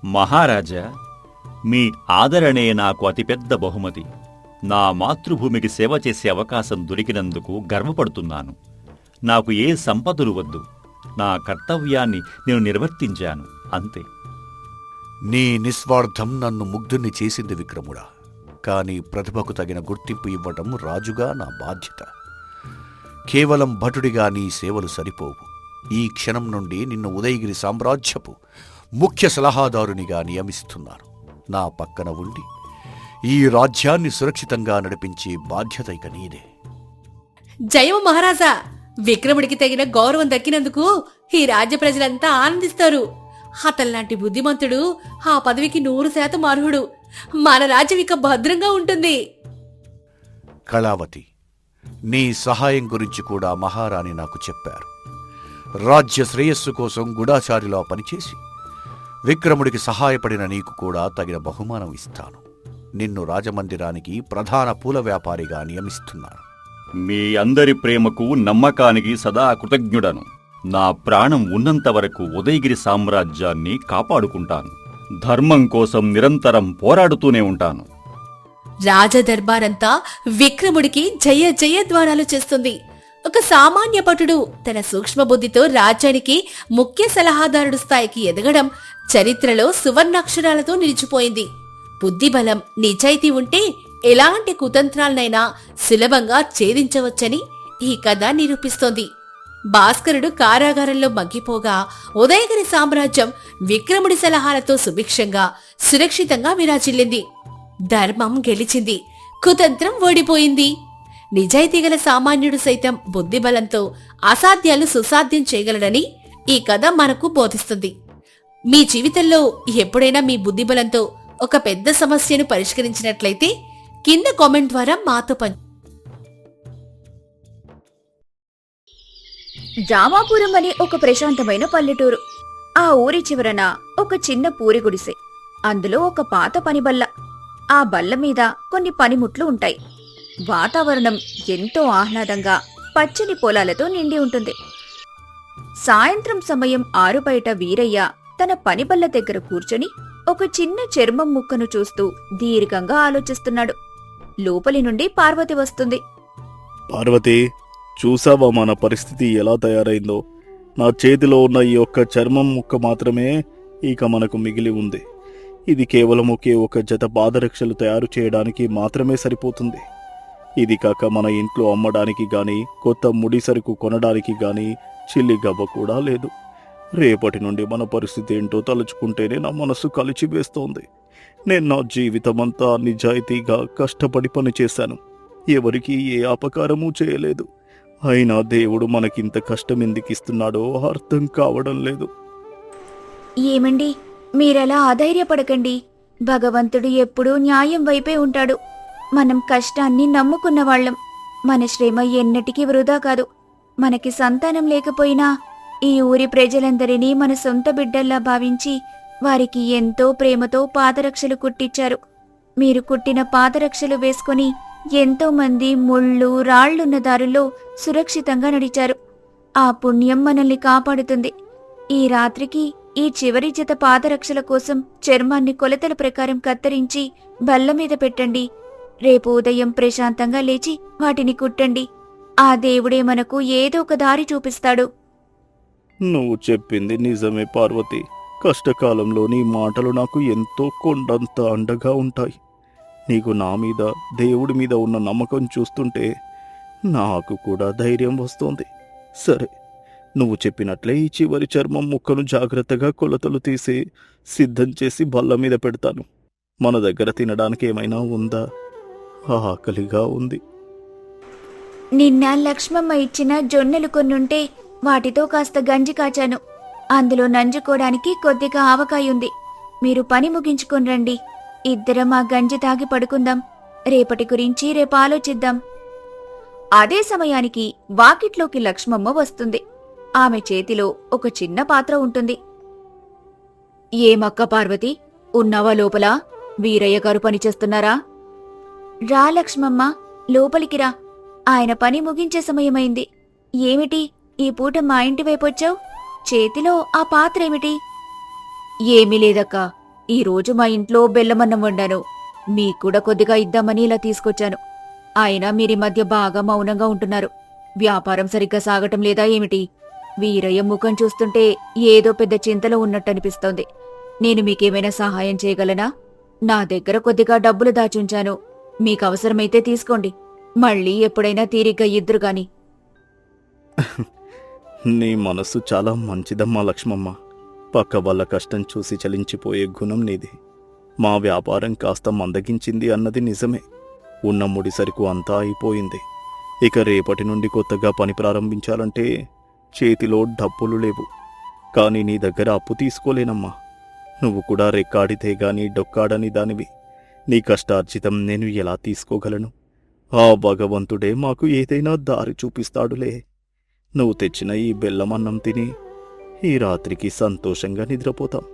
మహారాజా, మీ ఆదరణే నాకు అతిపెద్ద బహుమతి. నా మాతృభూమికి సేవ చేసే అవకాశం దొరికినందుకు గర్వపడుతున్నాను. నాకు ఏ సంపదలు వద్దు. నా కర్తవ్యాన్ని నేను నిర్వర్తించాను, అంతే. నీ నిస్వార్థం నన్ను ముగ్ధుణ్ణి చేసింది విక్రముడా. కాని ప్రతిభకు తగిన గుర్తింపు ఇవ్వటం రాజుగా నా బాధ్యత. కేవలం భటుడిగా నీ సేవలు సరిపోవు. ఈ క్షణం నుండి నిన్ను ఉదయగిరి సామ్రాజ్యపు ముఖ్య సలహాదారునిగా నియమిస్తున్నాను. నా పక్కన ఉండి ఈ రాజ్యాన్ని సురక్షితంగా నడిపించే బాధ్యత ఇక నీదే. జయము మహారాజా! విక్రముడికి తగిన గౌరవం దక్కినందుకు ఈ రాజ్య ప్రజలంతా ఆనందిస్తారు. అతల్లాంటి బుద్ధిమంతుడు ఆ పదవికి 100% అర్హుడు. మన రాజ్యం ఇక భద్రంగా ఉంటుంది. కళావతి, నీ సహాయం గురించి కూడా మహారాణి నాకు చెప్పారు. రాజ్య శ్రేయస్సు కోసం గూఢాచారిలా పనిచేసి విక్రముడికి సహాయపడిన నీకు కూడా తగిన బహుమానం ఇస్తాను. నిన్ను రాజమందిరానికి ప్రధాన పూల వ్యాపారిగా నియమిస్తున్నాను. మీ అందరి ప్రేమకు, నమ్మకానికి సదా కృతజ్ఞుడను. నా ప్రాణం ఉన్నంతవరకు ఉదయగిరి సామ్రాజ్యాన్ని కాపాడుకుంటాను. ధర్మం కోసం నిరంతరం పోరాడుతూనే ఉంటాను. రాజదర్బారంతా విక్రముడికి జయ జయధ్వానాలు చేస్తుంది. ఒక సామాన్య భటుడు తన సూక్ష్మబుద్ధితో రాజ్యానికి ముఖ్య సలహాదారుడు స్థాయికి ఎదగడం చరిత్రలో సువర్ణాక్షరాలతో నిలిచిపోయింది. బుద్ధిబలం, నిజాయితీ ఉంటే ఎలాంటి కుతంత్రాలనైనా సులభంగా ఛేదించవచ్చని ఈ కథ నిరూపిస్తోంది. భాస్కరుడు కారాగారంలో మగ్గిపోగా ఉదయగిరి సామ్రాజ్యం విక్రముడి సలహాలతో సుభిక్షంగా, సురక్షితంగా విరాజిల్లింది. ధర్మం గెలిచింది, కుతంత్రం ఓడిపోయింది. నిజాయితీగల సామాన్యుడు సైతం బుద్ధిబలంతో అసాధ్యాలు సుసాధ్యం చేయగలడని ఈ కథ మనకు బోధిస్తుంది. మీ జీవితంలో ఎప్పుడైనా మీ బుద్ధిబలంతో ఒక పెద్ద సమస్యను పరిష్కరించినట్లయితే కింద కామెంట్ ద్వారా మాతో రామాపురం అనే ఒక ప్రశాంతమైన పల్లెటూరు. ఆ ఊరి చివరన ఒక చిన్న పూరి గుడిసె. అందులో ఒక పాత పనిబల్ల. ఆ బల్ల మీద కొన్ని పనిముట్లు ఉంటాయి. వాతావరణం ఎంతో ఆహ్లాదంగా పచ్చని పొలాలతో నిండి ఉంటుంది. సాయంత్రం సమయం ఆరుబయట వీరయ్య తన పనిబల్ల దగ్గర కూర్చొని ఒక చిన్న చర్మం ముక్కను చూస్తూ దీర్ఘంగా ఆలోచిస్తున్నాడు. లోపలి నుండి పార్వతి వస్తుంది. పార్వతి, చూసావా మన పరిస్థితి ఎలా తయారైందో? నా చేతిలో ఉన్న ఈ ఒక్క చర్మం ముక్క మాత్రమే ఇక మనకు మిగిలి ఉంది. ఇది కేవలం ఒకే ఒక జత పాదరక్షలు తయారు చేయడానికి మాత్రమే సరిపోతుంది. ఇది కాక మన ఇంట్లో అమ్మడానికి గాని, కొత్త ముడి సరుకు కొనడానికి గాని చిల్లి గవ్వ కూడా లేదు. రేపటి నుండి మన పరిస్థితి ఏంటో తలుచుకుంటేనే నా మనసు కలిచివేస్తోంది. నేను నా జీవితమంతా నిజాయితీగా కష్టపడి పనిచేశాను. ఎవరికీ ఏ అపకారమూ చేయలేదు. అయినా దేవుడు మనకింత కష్టం ఎందుకిస్తున్నాడో అర్థం కావడం లేదు. ఏమండి, మీరలా అధైర్యపడకండి. భగవంతుడు ఎప్పుడూ న్యాయం వైపే ఉంటాడు. మనం కష్టాన్ని నమ్ముకున్న వాళ్ళం. మన శ్రమ ఎన్నటికీ వృధా కాదు. మనకి సంతానం లేకపోయినా ఈ ఊరి ప్రజలందరినీ మన సొంత బిడ్డల్లా భావించి వారికి ఎంతో ప్రేమతో పాదరక్షలు కుట్టించారు. మీరు కుట్టిన పాదరక్షలు వేసుకుని ఎంతో మంది ముళ్ళు రాళ్లున్న దారుల్లో సురక్షితంగా నడిచారు. ఆ పుణ్యం మనల్ని కాపాడుతుంది. ఈ రాత్రికి ఈ చివరి జత పాదరక్షల కోసం చర్మాన్ని కొలతల ప్రకారం కత్తిరించి బల్ల మీద పెట్టండి. రేపు ఉదయం ప్రశాంతంగా లేచి వాటిని కుట్టండి. ఆ దేవుడే మనకు ఏదో ఒక దారి చూపిస్తాడు. నువ్వు చెప్పింది నిజమే పార్వతి. కష్టకాలంలో నీ మాటలు నాకు ఎంతో కొండంత అండగా ఉంటాయి. నీకు నా మీద, దేవుడి మీద ఉన్న నమ్మకం చూస్తుంటే నాకు కూడా ధైర్యం వస్తోంది. సరే, నువ్వు చెప్పినట్లే ఈ చివరి చర్మం ముక్కను జాగ్రత్తగా కొలతలు తీసి సిద్ధం చేసి బల్ల మీద పెడతాను. మన దగ్గర తినడానికి ఏమైనా ఉందా? ఆకలిగా ఉంది. నిన్న లక్ష్మమ్మ ఇచ్చిన జొన్నెలు కొన్నుంటే వాటితో కాస్త గంజి కాచాను. అందులో నంజుకోవడానికి కొద్దిగా ఆవకాయ ఉంది. మీరు పని ముగించుకొని రండి. ఇద్దరం ఆ గంజి తాగి పడుకుందాం. రేపటి గురించి రేపు ఆలోచిద్దాం. అదే సమయానికి వాకిట్లోకి లక్ష్మమ్మ వస్తుంది. ఆమె చేతిలో ఒక చిన్న పాత్ర ఉంటుంది. ఏమక్క పార్వతి, ఉన్నావా లోపల? వీరయ్య గారు పనిచేస్తున్నారా? రా లక్ష్మమ్మ, లోపలికి రా. ఆయన పని ముగించే సమయమైంది. ఏమిటి ఈ పూట మా ఇంటి వైపొచ్చావు? చేతిలో ఆ పాత్రేమిటి? ఏమీ లేదక్కా, ఈరోజు మా ఇంట్లో బెల్లమన్నం వండాను. మీక్కూడా కొద్దిగా ఇద్దామని ఇలా తీసుకొచ్చాను. అయినా మీరీ మధ్య బాగా మౌనంగా ఉంటున్నారు. వ్యాపారం సరిగ్గా సాగటం లేదా ఏమిటి? వీరయ్య ముఖం చూస్తుంటే ఏదో పెద్ద చింతలో ఉన్నట్టనిపిస్తోంది. నేను మీకేమైనా సహాయం చేయగలనా? నా దగ్గర కొద్దిగా డబ్బులు దాచుంచాను. మీకవసరమైతే తీసుకోండి. మళ్ళీ ఎప్పుడైనా తీరిగ్గా ఇద్దురుగాని. నీ మనసు చాలా మంచిదమ్మా లక్ష్మమ్మ. పక్క వాళ్ళ కష్టం చూసి చలించిపోయే గుణం నీది. మా వ్యాపారం కాస్త మందగించింది అన్నది నిజమే. ఉన్న ముడి సరుకు అంతా అయిపోయింది. ఇక రేపటి నుండి కొత్తగా పని ప్రారంభించాలంటే చేతిలో డబ్బులు లేవు. కానీ నీ దగ్గర అప్పు తీసుకోలేనమ్మా. నువ్వు కూడా రెక్కాడితే గాని డొక్కాడని దానివి. నీ కష్టార్జితం నేను ఎలా తీసుకోగలను? ఆ భగవంతుడే మాకు ఏదైనా దారి చూపిస్తాడులే. నువ్వు తెచ్చిన ఈ బెల్లమన్నం తిని ఈ రాత్రికి సంతోషంగా నిద్రపోతాం.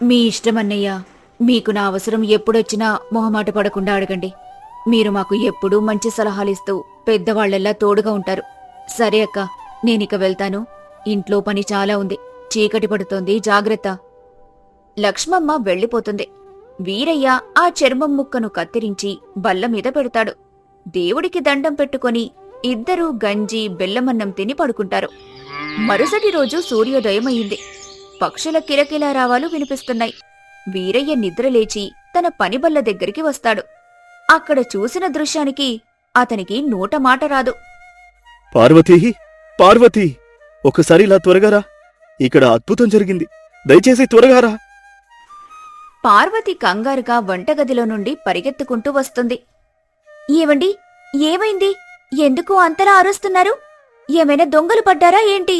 మీ ఇష్టమన్నయ్యా. మీకు నా అవసరం ఎప్పుడొచ్చినా మొహమాట పడకుండా అడగండి. మీరు మాకు ఎప్పుడూ మంచి సలహాలిస్తూ పెద్దవాళ్లెల్లా తోడుగా ఉంటారు. సరే అక్క, నేనిక వెళ్తాను. ఇంట్లో పని చాలా ఉంది. చీకటి పడుతోంది, జాగ్రత్త. లక్ష్మమ్మ వెళ్ళిపోతుంది. వీరయ్య ఆ చర్మం ముక్కను కత్తిరించి బల్ల మీద పెడతాడు. దేవుడికి దండం పెట్టుకొని ఇద్దరూ గంజి బెల్లమన్నం తిని పడుకుంటారు. మరుసటి రోజు సూర్యోదయమయ్యింది. పక్షుల కిలకిలారావాలు వినిపిస్తున్నాయి. వీరయ్య నిద్రలేచి తన పనిబల్ల దగ్గరికి వస్తాడు. అక్కడ చూసిన దృశ్యానికి అతనికి నోట మాట రాదు. పార్వతీ, పార్వతీ, ఒకసారి ఇలా త్వరగా రా. ఇక్కడ అద్భుతం జరిగింది. దయచేసి త్వరగా రా. పార్వతి కంగారుగా వంటగదిలో నుండి పరిగెత్తుకుంటూ వస్తుంది. ఏవండి, ఏమైంది? ఎందుకు అంతలా అరుస్తున్నారు? ఏమైనా దొంగలు పడ్డారా ఏంటి?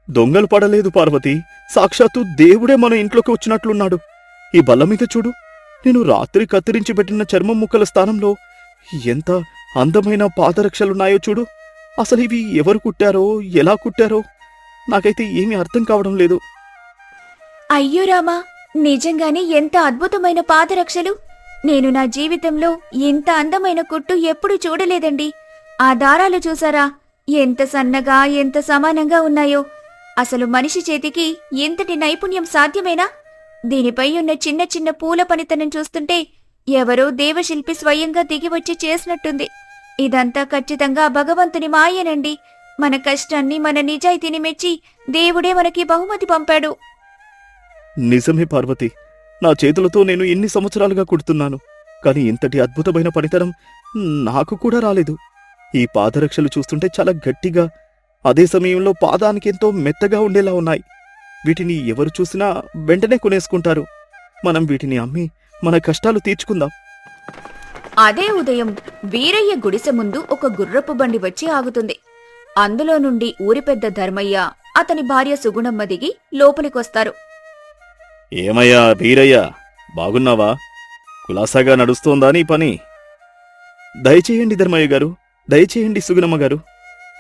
దొంగలు పడలేదు పార్వతి. సాక్షాత్తు దేవుడే మన ఇంట్లోకి వచ్చినట్లున్నాడు. ఈ బల్ల మీద చూడు. నేను రాత్రి కత్తిరించి పెట్టిన చర్మం ముక్కల స్థానంలో ఎంత అందమైన పాదరక్షలున్నాయో చూడు. అసలు ఇవి ఎవరు కుట్టారో, ఎలా కుట్టారో నాకైతే ఏమీ అర్థం కావడం లేదు. అయ్యో రామా, నిజంగానే ఎంత అద్భుతమైన పాదరక్షలు! నేను నా జీవితంలో ఇంత అందమైన కుట్టు ఎప్పుడూ చూడలేదండి. ఆ దారాలు చూసారా? ఎంత సన్నగా, ఎంత సమానంగా ఉన్నాయో. అసలు మనిషి చేతికి ఇంతటి నైపుణ్యం సాధ్యమేనా? దీనిపై ఉన్న చిన్న చిన్న పూల పనితనం చూస్తుంటే ఎవరో దేవశిల్పి స్వయంగా దిగివచ్చి చేసినట్టుంది. ఇదంతా ఖచ్చితంగా భగవంతుని మాయేనండి. మన కష్టాన్ని, మన నిజాయితీని మెచ్చి దేవుడే మనకి బహుమతి పంపాడు. నిజమే పార్వతి, నా చేతులతో నేను ఎన్ని సంవత్సరాలుగా కుడుతున్నాను, కాని ఇంతటి అద్భుతమైన పనితనం నాకు కూడా రాలేదు. ఈ పాదరక్షలు చూస్తుంటే చాలా గట్టిగా, అదే సమయంలో పాదానికెంతో మెత్తగా ఉండేలా ఉన్నాయి. వీటిని ఎవరు చూసినా వెంటనే కొనేసుకుంటారు. మనం వీటిని అమ్మి మన కష్టాలు తీర్చుకుందాం. అదే ఉదయం వీరయ్య గుడిసె ముందు ఒక గుర్రపు బండి వచ్చి ఆగుతుంది. అందులో నుండి ఊరి పెద్ద ధర్మయ్య, అతని భార్య సుగుణమ్మ దిగి లోపలికొస్తారు. ఏమయ్యా వీరయ్య, బాగున్నావా? కులాసాగా నడుస్తోందా నీ పని? దయచేయండి ధర్మయ్య గారు, దయచేయండి సుగుణమ్మ గారు.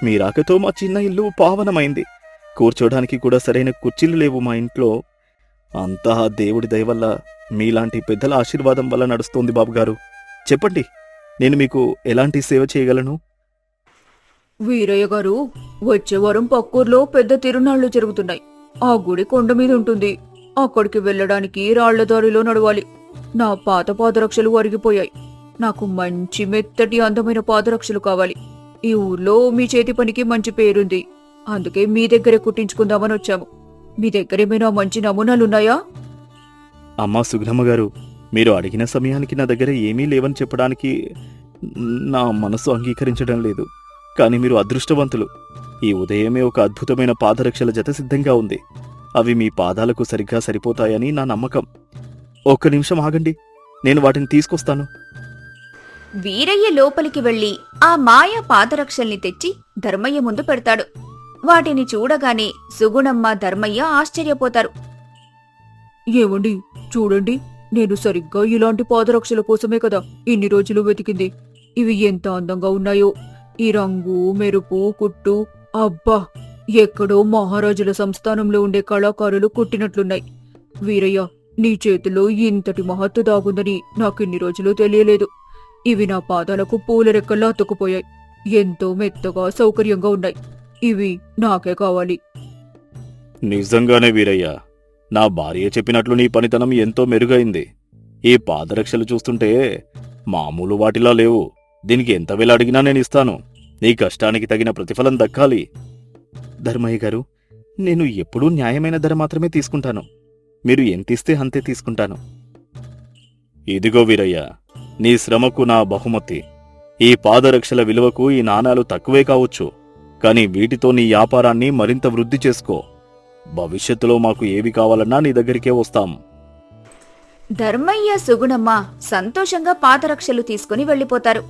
మీ రాకతో మా చిన్న ఇల్లు పావనమైంది. కూర్చోడానికి కూడా సరైన కుర్చీలు లేవు మా ఇంట్లో. అంతా దేవుడి దయ వల్ల, మీలాంటి పెద్దల ఆశీర్వాదం వల్ల నడుస్తోంది బాబుగారు. చెప్పండి, నేను మీకు ఎలాంటి సేవ చేయగలను? వీరయ్య గారు, వచ్చే వారం పక్కూర్లో పెద్ద తిరునాళ్లు జరుగుతున్నాయి. ఆ గుడి కొండ మీద ఉంటుంది. అక్కడికి వెళ్లడానికి రాళ్ల దారిలో నడవాలి. నా పాత పాదరక్షలు అరిగిపోయాయి. నాకు మంచి మెత్తటి అందమైన పాదరక్షలు కావాలి. ఈ ఊర్లో మీ చేతి పనికి మంచి పేరుంది. అందుకే మీ దగ్గరే కుట్టించుకుందామని వచ్చాము. మీ దగ్గరేమైనా మంచి నమూనాలున్నాయా? అమ్మా సుగుణమ్మ గారు, మీరు అడిగిన సమయానికి నా దగ్గర ఏమీ లేవని చెప్పడానికి నా మనసు అంగీకరించడం లేదు. కాని మీరు అదృష్టవంతులు. ఈ ఉదయమే ఒక అద్భుతమైన పాదరక్షల జత సిద్ధంగా ఉంది. అవి మీ పాదాలకు సరిగ్గా సరిపోతాయని నా నమ్మకం. ఒక్క నిమిషం ఆగండి, నేను వాటిని తీసుకొస్తాను. వీరయ్య లోపలికి వెళ్లి ఆ మాయా పాదరక్షల్ని తెచ్చి ధర్మయ్య ముందు పెడతాడు. వాటిని చూడగానే సుగుణమ్మ, ధర్మయ్య ఆశ్చర్యపోతారు. ఏమండి, చూడండి, నేను సరిగ్గా ఇలాంటి పాదరక్షల కోసమే కదా ఇన్ని రోజులు వెతికింది. ఇవి ఎంత అందంగా ఉన్నాయో! ఈ రంగు, మెరుపు, కుట్టు, అబ్బా! ఎక్కడో మహారాజుల సంస్థానంలో ఉండే కళాకారులు కుట్టినట్లున్నాయి. వీరయ్య, నీ చేతిలో ఇంతటి మహత్తు దాగుందని నాకిన్ని రోజులు తెలియలేదు. ఇవి నా పాదాలకు పూల రెక్కల్లా అతుక్కుపోయాయి. ఎంతో మెత్తగా, సౌకర్యంగా ఉన్నాయి. ఇవి నాకే కావాలి. నిజంగానే వీరయ్య, నా భార్య చెప్పినట్లు నీ పనితనం ఎంతో మెరుగైంది. ఈ పాదరక్షలు చూస్తుంటే మామూలు వాటిలా లేవు. దీనికి ఎంత వేల అడిగినా నేనిస్తాను. నీ కష్టానికి తగిన ప్రతిఫలం దక్కాలి. ధర్మయ్య గారు, నేను ఎప్పుడూ న్యాయమైన ధర మాత్రమే తీసుకుంటాను. మీరు ఎంతిస్తే అంతే తీసుకుంటాను. ఇదిగో వీరయ్య, నీ శ్రమకు నా బహుమతి. ఈ పాదరక్షల విలువకు ఈ నాణాలు తక్కువే కావచ్చు, కాని వీటితో నీ వ్యాపారాన్ని మరింత వృద్ధి చేసుకో. భవిష్యత్తులో మాకు ఏవి కావాలన్నా నీ దగ్గరికే వస్తాం. ధర్మయ్య, సుగుణమ్మ సంతోషంగా పాదరక్షలు తీసుకుని వెళ్లిపోతారు.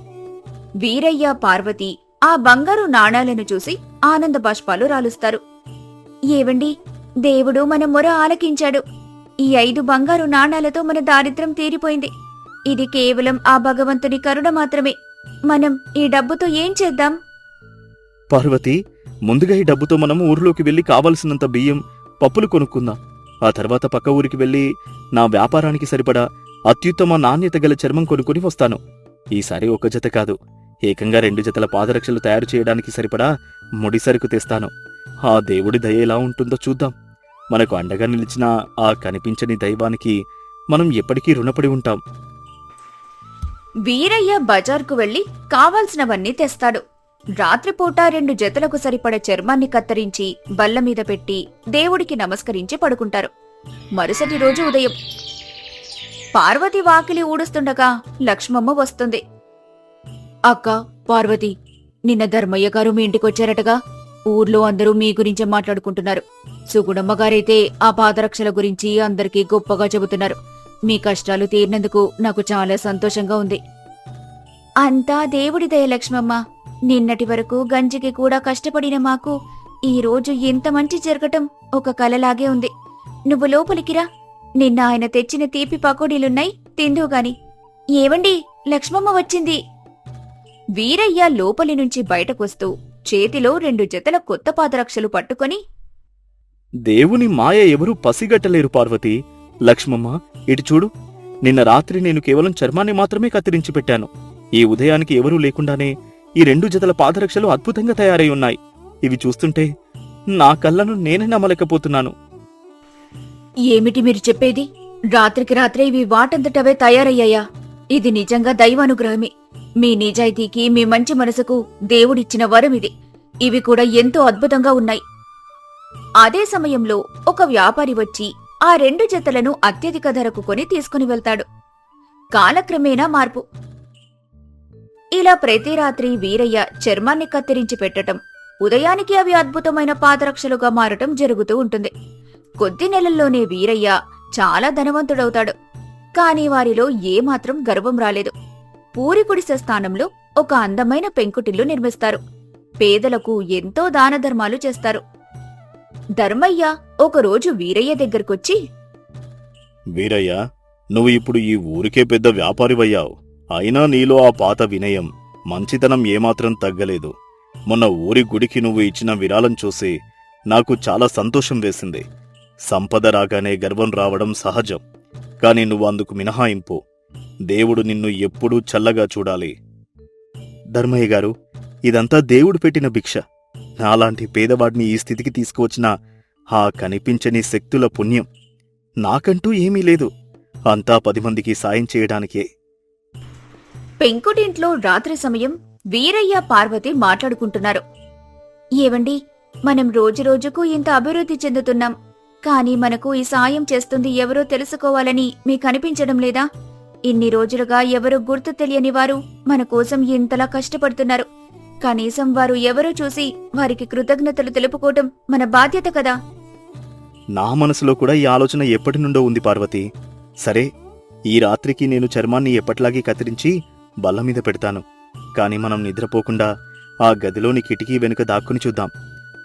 వీరయ్య, పార్వతి ఆ బంగారు నాణాలను చూసి ఆనంద బాష్పాలు రాలుస్తారు. ఏవండి, దేవుడు మన మొర ఆలకించాడు. ఈ 5 బంగారు నాణాలతో మన దారిద్ర్యం తీరిపోయింది. ఇది కేవలం ఆ భగవంతుని కరుణ మాత్రమే. మనం ఈ డబ్బుతో ఏం చేద్దాం? పార్వతి, ముందుగా ఈ డబ్బుతో మనం ఊర్లోకి వెళ్లి కావలసినంత బియ్యం, పప్పులు కొనుక్కుందాం. ఆ తర్వాత పక్క ఊరికి వెళ్లి నా వ్యాపారానికి సరిపడా అత్యుత్తమ నాణ్యత గల చర్మం కొనుక్కుని వస్తాను. ఈసారి ఒక జత కాదు, ఏకంగా 2 జతల పాదరక్షలు తయారు చేయడానికి సరిపడా ముడి సరుకు తెస్తాను. ఆ దేవుడి దయ ఎలా ఉంటుందో చూద్దాం. మనకు అండగా నిలిచిన ఆ కనిపించని దైవానికి మనం ఎప్పటికీ రుణపడి ఉంటాం. వీరయ్య బజార్కు వెళ్లి కావాల్సినవన్నీ తెస్తాడు. రాత్రిపూట 2 జతలకు సరిపడే చర్మాన్ని కత్తిరించి బల్లమీద పెట్టి దేవుడికి నమస్కరించి పడుకుంటారు. మరుసటి రోజు ఉదయం పార్వతి వాకిలి ఊడుస్తుండగా లక్ష్మమ్మ వస్తుంది. అక్క పార్వతి, నిన్న ధర్మయ్య గారు మీ ఇంటికొచ్చారటగా. ఊర్లో అందరూ మీ గురించే మాట్లాడుకుంటున్నారు. సుగుణమ్మ గారైతే ఆ పాదరక్షల గురించి అందరికీ గొప్పగా చెబుతున్నారు. మీ కష్టాలు తీరినందుకు నాకు చాలా సంతోషంగా ఉంది. అంతా దేవుడి దయ లక్ష్మమ్మ. నిన్నటి వరకు గంజికి కూడా కష్టపడిన మాకు ఈ రోజు ఎంత మంచి జరగటం ఒక కలలాగే ఉంది. నువ్వు లోపలికిరా, నిన్న ఆయన తెచ్చిన తీపి పకోడీలున్నాయి, తిందువుగాని. ఏవండి, లక్ష్మమ్మ వచ్చింది. వీరయ్య లోపలి నుంచి బయటకొస్తూ చేతిలో 2 జతల కొత్త పాదరక్షలు పట్టుకొని, దేవుని మాయ ఎవరూ పసిగట్టలేరు పార్వతి. లక్ష్మమ్మ, ఇటు చూడు. నిన్న రాత్రి నేను కేవలం చర్మాన్ని మాత్రమే కత్తిరించి పెట్టాను. ఈ ఉదయానికి ఎవరూ లేకుండానే ఈ 2 జతల పాదరక్షలు అద్భుతంగా తయారై ఉన్నాయి. ఇవి చూస్తుంటే నా కళ్ళను నేనే నమ్మలేకపోతున్నాను. ఏమిటి మీరు చెప్పేది? రాత్రికి రాత్రే ఇవి వాటంతటవే తయారయ్యాయా? ఇది నిజంగా దైవానుగ్రహమే. మీ నిజాయితీకి, మీ మంచి మనసుకు దేవుడిచ్చిన వరం ఇది. ఇవి కూడా ఎంతో అద్భుతంగా ఉన్నాయి. అదే సమయంలో ఒక వ్యాపారి వచ్చి ఆ 2 జతలను అత్యధిక ధరకు కొని తీసుకుని వెళ్తాడు. కాలక్రమేణా మార్పు. ఇలా ప్రతి రాత్రి వీరయ్య చర్మాన్ని కత్తిరించి పెట్టటం, ఉదయానికి అవి అద్భుతమైన పాదరక్షలుగా మారటం జరుగుతూ ఉంటుంది. కొద్ది నెలల్లోనే వీరయ్య చాలా ధనవంతుడవుతాడు. కాని వారిలో ఏమాత్రం గర్వం రాలేదు. పూరి గుడిసె స్థానంలో ఒక అందమైన పెంకుటిల్లు నిర్మిస్తారు. పేదలకు ఎంతో దానధర్మాలు చేస్తారు. ధర్మయ్య ఒకరోజు వీరయ్య దగ్గరకొచ్చి, వీరయ్య, నువ్వు ఇప్పుడు ఈ ఊరికే పెద్ద వ్యాపారివయ్యావు. అయినా నీలో ఆ పాత వినయం, మంచితనం ఏమాత్రం తగ్గలేదు. మొన్న ఊరి గుడికి నువ్వు ఇచ్చిన విరాళం చూసి నాకు చాలా సంతోషం వేసింది. సంపద రాగానే గర్వం రావడం సహజం. కాని నువ్వు అందుకు మినహాయింపు. దేవుడు నిన్ను ఎప్పుడూ చల్లగా చూడాలి. ధర్మయ్య గారు, ఇదంతా దేవుడు పెట్టిన భిక్ష. నాలాంటి పేదవాడిని ఈ స్థితికి తీసుకువచ్చిన ఆ కనిపించని శక్తుల పుణ్యం. నాకంటూ ఏమీ లేదు. అంతా 10 మందికి సాయం చేయడానికే. పెంకుటింట్లో రాత్రి సమయం వీరయ్య పార్వతి మాట్లాడుకుంటున్నారు. ఏవండి, మనం రోజురోజుకు ఇంత అభివృద్ధి చెందుతున్నాం. కాని మనకు ఈ సాయం చేస్తుంది ఎవరో తెలుసుకోవాలని మీకనిపించడం లేదా? ఇన్ని రోజులుగా ఎవరూ గుర్తు తెలియని వారు మన కోసం ఇంతలా కష్టపడుతున్నారు. కనీసం వారు ఎవరో చూసి వారికి కృతజ్ఞతలు తెలుపుకోవటం మన బాధ్యత కదా. నా మనసులో కూడా ఈ ఆలోచన ఎప్పటి నుండో ఉంది పార్వతి. సరే, ఈ రాత్రికి నేను చర్మాన్ని ఎప్పట్లాగే కత్తిరించి బల్ల మీద పెడతాను. కాని మనం నిద్రపోకుండా ఆ గదిలోని కిటికీ వెనుక దాక్కుని చూద్దాం.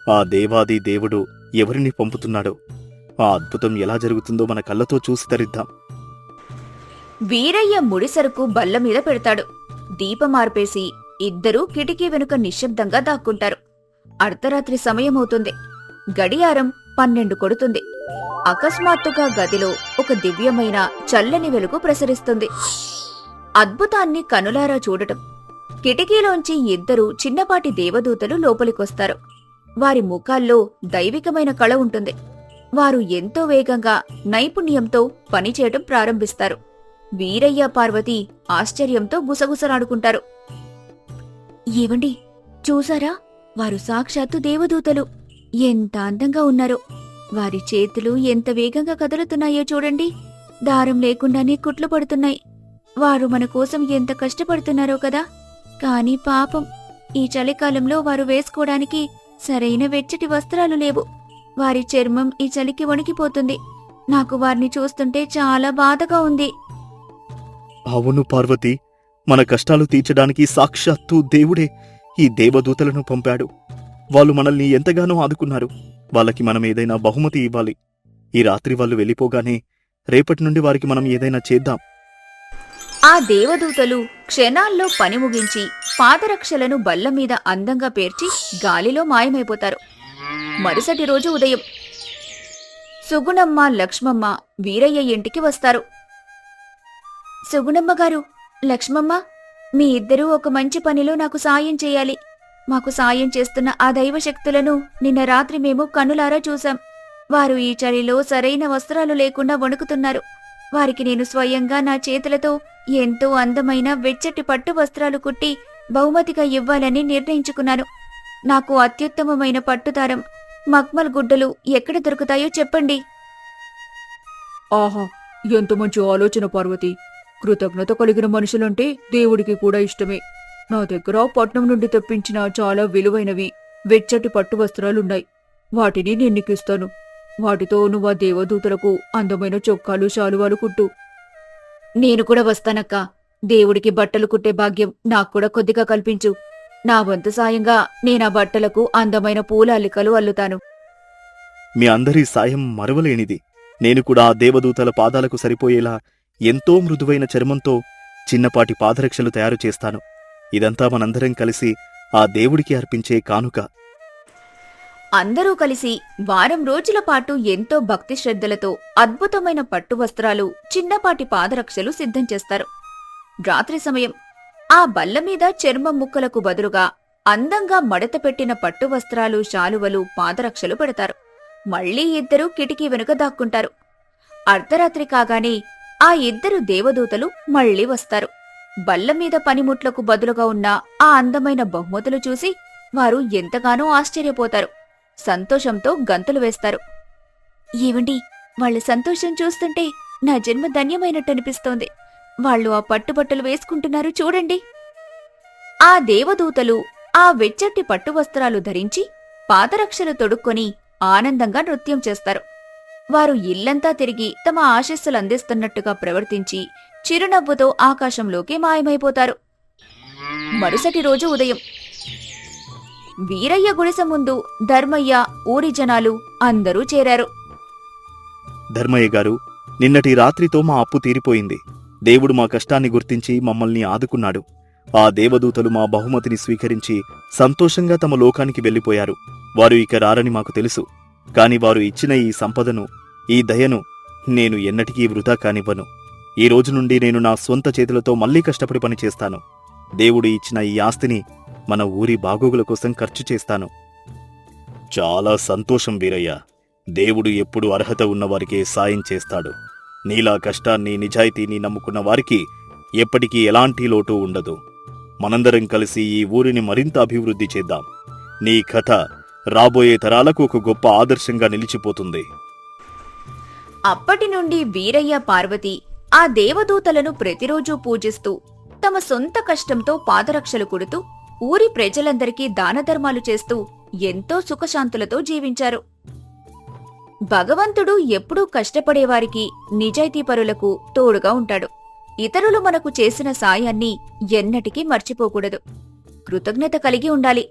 ఆ దేవాది దేవుడు ఎవరిని పంపుతున్నాడో, ఆ అద్భుతం ఎలా జరుగుతుందో మన కళ్ళతో చూసి తరిద్దాం. వీరయ్య ముడిసరుకు బల్ల మీద పెడతాడు. దీపమార్పేసి ఇద్దరూ కిటికీ వెనుక నిశ్శబ్దంగా దాక్కుంటారు. అర్ధరాత్రి సమయమవుతుంది. గడియారం 12 కొడుతుంది. అకస్మాత్తుగా గదిలో ఒక దివ్యమైన చల్లని వెలుగు ప్రసరిస్తుంది. అద్భుతాన్ని కనులారా చూడటం. కిటికీలోంచి ఇద్దరు చిన్నపాటి దేవదూతలు లోపలికొస్తారు. వారి ముఖాల్లో దైవికమైన కళ ఉంటుంది. వారు ఎంతో వేగంగా, నైపుణ్యంతో పనిచేయటం ప్రారంభిస్తారు. వీరయ్య, పార్వతి ఆశ్చర్యంతో గుసగుసలాడుకుంటారు. ఏవండి, చూసారా? వారు సాక్షాత్తు దేవదూతలు. ఎంత అందంగా ఉన్నారో! వారి చేతులు ఎంత వేగంగా కదులుతున్నాయో చూడండి. దారం లేకుండానే కుట్లు పడుతున్నాయి. వారు మన కోసం ఎంత కష్టపడుతున్నారో కదా. కాని పాపం, ఈ చలికాలంలో వారు వేసుకోవడానికి సరైన వెచ్చటి వస్త్రాలు లేవు. వారి చర్మం ఈ చలికి వణికిపోతుంది. నాకు వారిని చూస్తుంటే చాలా బాధగా ఉంది. అవును పార్వతి, మన కష్టాలు తీర్చడానికి సాక్షాత్తు దేవుడే ఈ దేవదూతలను పంపాడు. వాళ్ళు మనల్ని ఎంతగానో ఆదుకున్నారు. వాళ్ళకి మనం ఏదైనా బహుమతి ఇవ్వాలి. ఈ రాత్రి వాళ్ళు వెళ్ళిపోగానే రేపటి నుండి వారికి మనం ఏదైనా చేద్దాం. ఆ దేవదూతలు క్షణాల్లో పని ముగించి పాదరక్షలను బల్ల మీద అందంగా పేర్చి గాలిలో మాయమైపోతారు. మరుసటి రోజు ఉదయం సుగుణమ్మ, లక్ష్మమ్మ వీరయ్య ఇంటికి వస్తారు. సుగుణమ్మ గారు, లక్ష్మమ్మ, మీ ఇద్దరూ ఒక మంచి పనిలో నాకు సాయం చేయాలి. మాకు సాయం చేస్తున్న ఆ దైవశక్తులను నిన్న రాత్రి మేము కన్నులారా చూశాం. వారు ఈ చలిలో సరైన వస్త్రాలు లేకుండా వణుకుతున్నారు. వారికి నేను స్వయంగా నా చేతులతో ఎంతో అందమైన వెచ్చటి పట్టు వస్త్రాలు కుట్టి బహుమతిగా ఇవ్వాలని నిర్ణయించుకున్నాను. నాకు అత్యుత్తమమైన పట్టుదారం, మక్మల్ గుడ్డలు ఎక్కడ దొరుకుతాయో చెప్పండి. ఆహా, ఎంత మంచి ఆలోచన పార్వతి. కృతజ్ఞత కలిగిన మనుషులంటే దేవుడికి కూడా ఇష్టమే. నా దగ్గర పట్నం నుండి తెప్పించిన చాలా విలువైనవి వెచ్చటి పట్టు వస్త్రాలున్నాయి. వాటిని నేను నీకిస్తాను. వాటితో నువ్వు ఆ దేవదూతలకు అందమైన చొక్కాలు, శాలువాలు కుట్టు. నేను కూడా వస్తానక్క. దేవుడికి బట్టలు కుట్టే భాగ్యం నాకు కూడా కొద్దిగా కల్పించు. నా వంతు సాయంగా నేనా బట్టలకు అందమైన పూల అల్లికలు అల్లుతాను. మీ అందరి సాయం మరవలేనిది. నేను కూడా ఆ దేవదూతల పాదాలకు సరిపోయేలా ఎంతో మృదువైన చర్మంతో చిన్నపాటి పాదరక్షలు తయారు చేస్తాను. ఇదంతా మనందరం కలిసి ఆ దేవుడికి అర్పించే కానుక. అందరూ కలిసి వారం రోజుల పాటు ఎంతో భక్తి శ్రద్ధలతో అద్భుతమైన పట్టు వస్త్రాలు, చిన్నపాటి పాదరక్షలు సిద్ధం చేస్తారు. రాత్రి సమయం ఆ బల్ల మీద చర్మం ముక్కలకు బదులుగా అందంగా మడత పెట్టిన పట్టు వస్త్రాలు, శాలువలు, పాదరక్షలు పెడతారు. మళ్లీ ఇద్దరూ కిటికీ వెనుక దాక్కుంటారు. అర్ధరాత్రి కాగానే ఆ ఇద్దరు దేవదూతలు మళ్లీ వస్తారు. బల్ల మీద పనిముట్లకు బదులుగా ఉన్న ఆ అందమైన బహుమతులు చూసి వారు ఎంతగానో ఆశ్చర్యపోతారు. సంతోషంతో గంతులు వేస్తారు. ఏవండి, వాళ్ళ సంతోషం చూస్తుంటే నా జన్మ ధన్యమైనట్టు అనిపిస్తోంది. వాళ్ళు ఆ పట్టుబట్టలు వేసుకుంటున్నారు చూడండి. ఆ దేవదూతలు ఆ వెచ్చటి పట్టు వస్త్రాలు ధరించి పాదరక్షలు తొడుక్కొని ఆనందంగా నృత్యం చేస్తారు. వారు ఇల్లంతా తిరిగి తమ ఆశీస్సులు అందిస్తున్నట్టుగా ప్రవర్తించి చిరునవ్వుతో ఆకాశంలోకి మాయమైపోతారు. మరుసటి రోజు ఉదయం వీరయ్య గుడిసె ముందు ధర్మయ్య, ఊరి జనాలు అందరూ చేరారు. ధర్మయ్య గారు, నిన్నటి రాత్రితో మా అప్పు తీరిపోయింది. దేవుడు మా కష్టాన్ని గుర్తించి మమ్మల్ని ఆదుకున్నాడు. ఆ దేవదూతలు మా బహుమతిని స్వీకరించి సంతోషంగా తమ లోకానికి వెళ్ళిపోయారు. వారు ఇక రారని మాకు తెలుసు. కాని వారు ఇచ్చిన ఈ సంపదను, ఈ దయను నేను ఎన్నటికీ వృధా కానివ్వను. ఈ రోజు నుండి నేను నా స్వంత చేతులతో మళ్లీ కష్టపడి పనిచేస్తాను. దేవుడు ఇచ్చిన ఈ ఆస్తిని మన ఊరి బాగోగుల కోసం ఖర్చు చేస్తాను. చాలా సంతోషం వీరయ్య. దేవుడు ఎప్పుడు అర్హత ఉన్నవారికే సాయం చేస్తాడు. నీలా కష్టాన్ని, నిజాయితీని నమ్ముకున్న వారికి ఎప్పటికీ ఎలాంటి లోటు ఉండదు. మనందరం కలిసి ఈ ఊరిని మరింత అభివృద్ధి చేద్దాం. నీ కథ రాబోయే తరాలకు ఒక గొప్ప ఆదర్శంగా నిలిచిపోతుంది. అప్పటి నుండి వీరయ్య, పార్వతి ఆ దేవదూతలను ప్రతిరోజూ పూజిస్తూ తమ సొంత కష్టంతో పాదరక్షలు కుడుతూ ఊరి ప్రజలందరికీ దానధర్మాలు చేస్తూ ఎంతో సుఖశాంతులతో జీవించారు. భగవంతుడు ఎప్పుడూ కష్టపడేవారికి, నిజాయితీపరులకు తోడుగా ఉంటాడు. ఇతరులు మనకు చేసిన సాయాన్ని ఎన్నటికీ మర్చిపోకూడదు. కృతజ్ఞత కలిగి ఉండాలి.